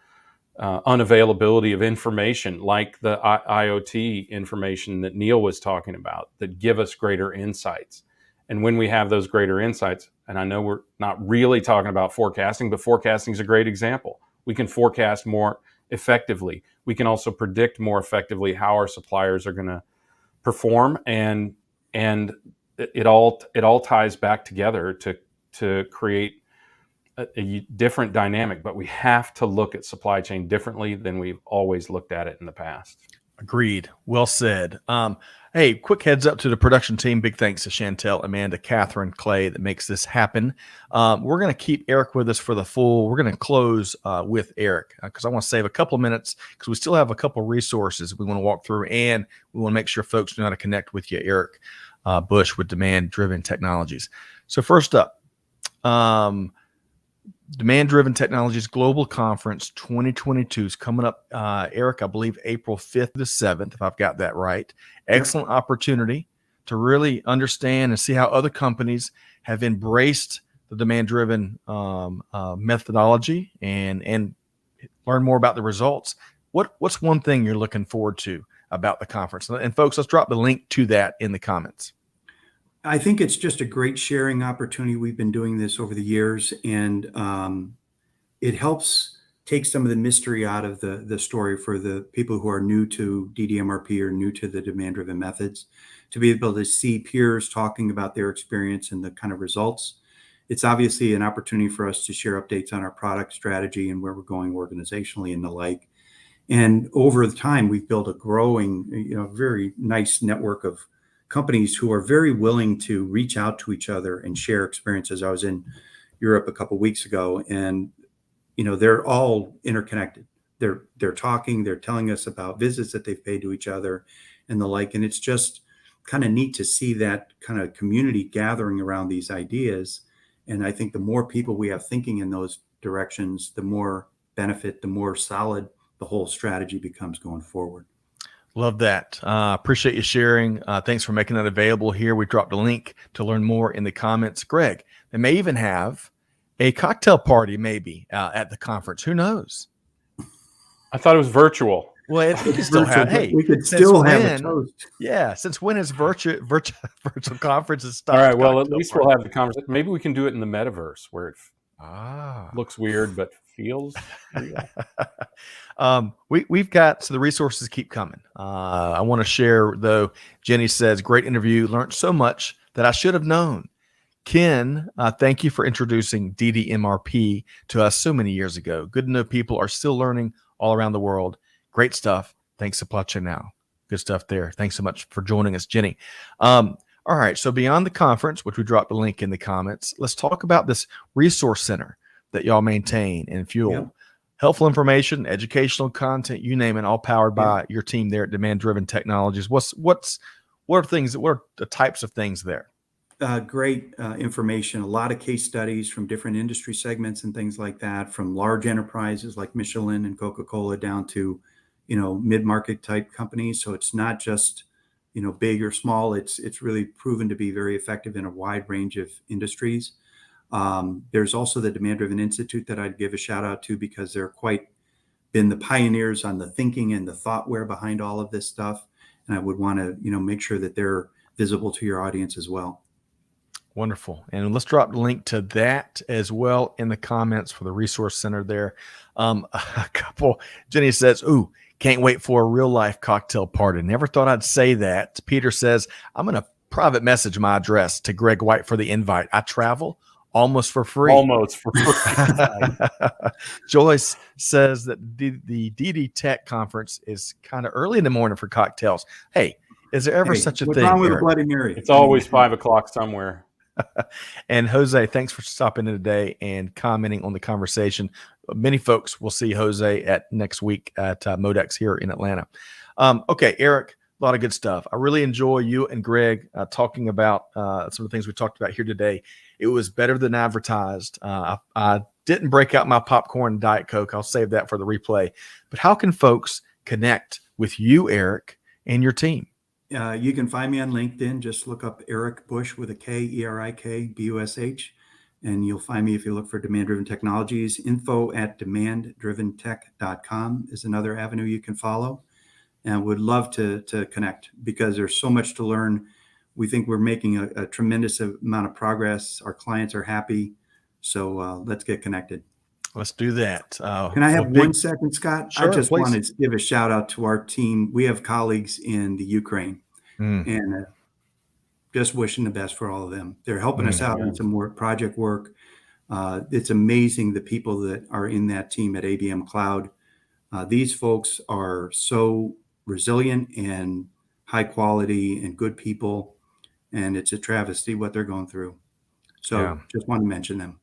unavailability of information, like the IoT information that Neil was talking about, that give us greater insights. And when we have those greater insights, and I know we're not really talking about forecasting, but forecasting is a great example. We can forecast more effectively. We can also predict more effectively how our suppliers are going to perform, and it all ties back together to create a different dynamic. But we have to look at supply chain differently than we've always looked at it in the past. Agreed. Well said. Hey, quick heads up to the production team. Big thanks to Chantel, Amanda, Catherine, Clay that makes this happen. We're going to keep Eric with us for the full. We're going to close with Eric because I want to save a couple of minutes because we still have a couple of resources we want to walk through, and we want to make sure folks know how to connect with you, Erik Bush with Demand Driven Technologies. So first up, Demand Driven Technologies Global Conference 2022 is coming up, Erik, I believe April 5th to 7th, if I've got that right. Excellent opportunity to really understand and see how other companies have embraced the demand-driven methodology and learn more about the results. What's one thing you're looking forward to about the conference? And folks, let's drop the link to that in the comments. I think it's just a great sharing opportunity. We've been doing this over the years, and it helps take some of the mystery out of the story for the people who are new to DDMRP or new to the demand-driven methods, to be able to see peers talking about their experience and the kind of results. It's obviously an opportunity for us to share updates on our product strategy and where we're going organizationally and the like. And over the time, we've built a growing, very nice network of companies who are very willing to reach out to each other and share experiences. I was in Europe a couple of weeks ago, and they're all interconnected. They're talking, they're telling us about visits that they've paid to each other and the like. And it's just kind of neat to see that kind of community gathering around these ideas. And I think the more people we have thinking in those directions, the more benefit, the more solid the whole strategy becomes going forward. Love that. Appreciate you sharing. Thanks for making that available here. We dropped a link to learn more in the comments. Greg, they may even have a cocktail party maybe at the conference. Who knows? I thought it was virtual. Well, we could still have. Hey, we could still have a toast. Yeah, since when is virtual conferences All right. Well, at least we'll have the conversation. Maybe we can do it in the metaverse where it looks weird but feels real. We've got, so the resources keep coming. I want to share though. Jenny says, great interview. Learned so much that I should have known. Ken, thank you for introducing DDMRP to us so many years ago. Good to know people are still learning all around the world. Great stuff. Thanks, Supply Chain Now. Good stuff there. Thanks so much for joining us, Jenny. All right. So beyond the conference, which we dropped a link in the comments, let's talk about this resource center that y'all maintain and fuel. Yeah. Helpful information, educational content, you name it, all powered by your team there at Demand Driven Technologies. What are the types of things there? Great information, a lot of case studies from different industry segments and things like that, from large enterprises like Michelin and Coca-Cola down to, mid-market type companies. So it's not just, big or small. It's really proven to be very effective in a wide range of industries. There's also the Demand Driven Institute that I'd give a shout out to, because they're quite been the pioneers on the thinking and the thoughtware behind all of this stuff. And I would want to, make sure that they're visible to your audience as well. Wonderful. And let's drop the link to that as well in the comments for the resource center there. Jenny says, ooh, can't wait for a real life cocktail party. Never thought I'd say that. Peter says, I'm going to private message my address to Greg White for the invite. I travel almost for free. Joyce says that the DD Tech conference is kind of early in the morning for cocktails. Hey, is there ever such a thing? What's wrong with a Bloody Mary? It's always 5 o'clock somewhere. And Jose, thanks for stopping in today and commenting on the conversation. Many folks will see Jose at next week at Modex here in Atlanta. Okay, Erik, a lot of good stuff. I really enjoy you and Greg talking about some of the things we talked about here today. It was better than advertised. I didn't break out my popcorn and Diet Coke. I'll save that for the replay. But how can folks connect with you, Erik, and your team? You can find me on LinkedIn. Just look up Erik Bush with a K, Erik Bush, and you'll find me if you look for Demand Driven Technologies. info@demanddriventech.com is another avenue you can follow, and would love to connect, because there's so much to learn. We think we're making a tremendous amount of progress. Our clients are happy. So let's get connected. Let's do that. Can I have 1 second, Scott? Sure, I just please. wanted to give a shout out to our team. We have colleagues in the Ukraine, and just wishing the best for all of them. They're helping us out in some more project work. It's amazing the people that are in that team at ABM Cloud. These folks are so resilient and high quality and good people, and it's a travesty what they're going through. So just want to mention them.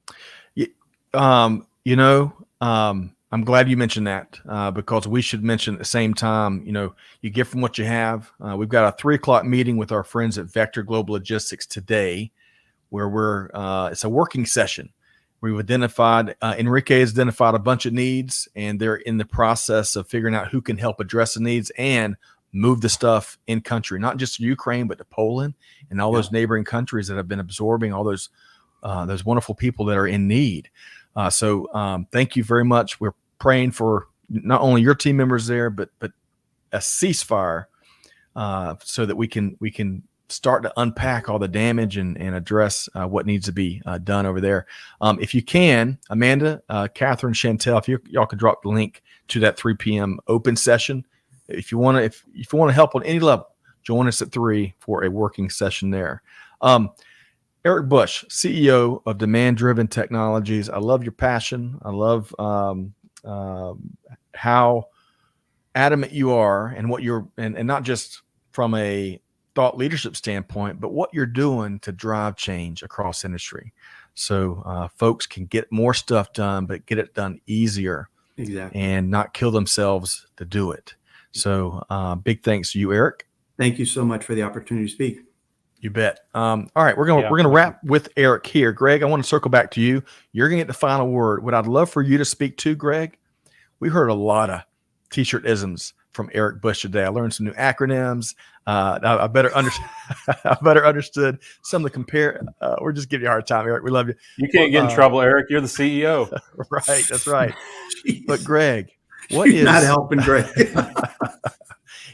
I'm glad you mentioned that because we should mention at the same time, you get from what you have. We've got a 3:00 meeting with our friends at Vector Global Logistics today, where it's a working session. We've identified, Enrique has identified a bunch of needs, and they're in the process of figuring out who can help address the needs and move the stuff in country, not just to Ukraine, but to Poland and all those neighboring countries that have been absorbing all those wonderful people that are in need. So thank you very much. We're praying for not only your team members there, but a ceasefire so that we can start to unpack all the damage and address what needs to be done over there. If you can, Amanda, Catherine, Chantel, if y'all could drop the link to that 3 p.m. open session. If you want to help on any level, join us at 3 for a working session there. Erik Bush, CEO of DemandDriven Technologies. I love your passion. I love how adamant you are and what you're, and not just from a thought leadership standpoint, but what you're doing to drive change across industry. So folks can get more stuff done, but get it done easier. Exactly. And not kill themselves to do it. So big thanks to you, Erik. Thank you so much for the opportunity to speak. You bet. All right, we're gonna wrap with Erik here. Greg, I want to circle back to you. You're gonna get the final word. What I'd love for you to speak to, Greg, we heard a lot of t-shirt isms from Erik Bush today. I learned some new acronyms. I better understood some of the we're just giving you a hard time, Erik. We love you. You can't get in trouble, Erik. You're the CEO. Right, that's right. But Greg, He's not helping, Greg.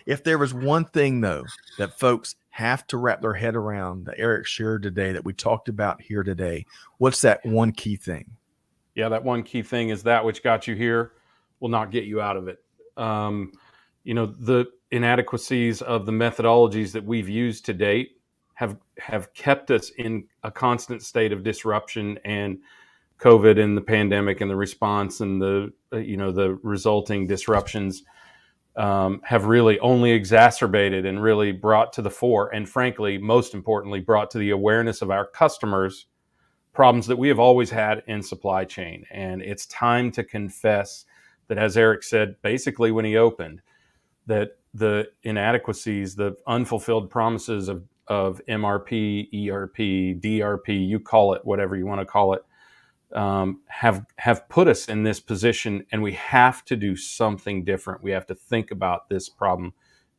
If there was one thing though that folks have to wrap their head around that Erik shared today, that we talked about here today, what's that one key thing? Yeah, that one key thing is that which got you here will not get you out of it. The inadequacies of the methodologies that we've used to date have kept us in a constant state of disruption, and COVID and the pandemic and the response and the resulting disruptions have really only exacerbated and really brought to the fore, and frankly, most importantly, brought to the awareness of our customers problems that we have always had in supply chain. And it's time to confess that, as Erik said, basically when he opened, that the inadequacies, the unfulfilled promises of MRP, ERP, DRP, you call it whatever you want to call it, have put us in this position, and we have to do something different. We have to think about this problem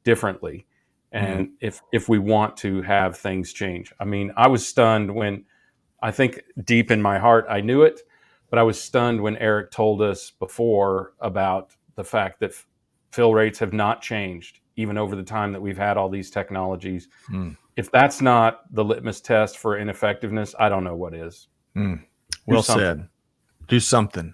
differently, and if we want to have things change. I mean, I was stunned when, I think deep in my heart I knew it, but I was stunned when Erik told us before about the fact that fill rates have not changed even over the time that we've had all these technologies. If that's not the litmus test for ineffectiveness, I don't know what is. Well said. Do something.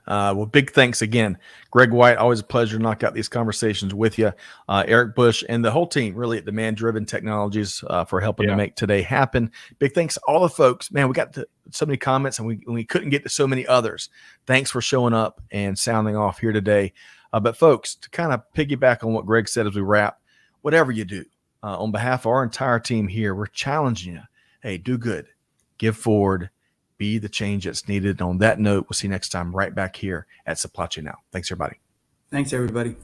Well, big thanks again, Greg White. Always a pleasure to knock out these conversations with you. Erik Bush and the whole team really at DemandDriven Technologies for helping to make today happen. Big thanks to all the folks. Man, we got to so many comments and we couldn't get to so many others. Thanks for showing up and sounding off here today. But folks, to kind of piggyback on what Greg said as we wrap, whatever you do, on behalf of our entire team here, we're challenging you. Hey, do good, give forward, be the change that's needed. On that note, we'll see you next time right back here at Supply Chain Now. Thanks, everybody. Thanks, everybody.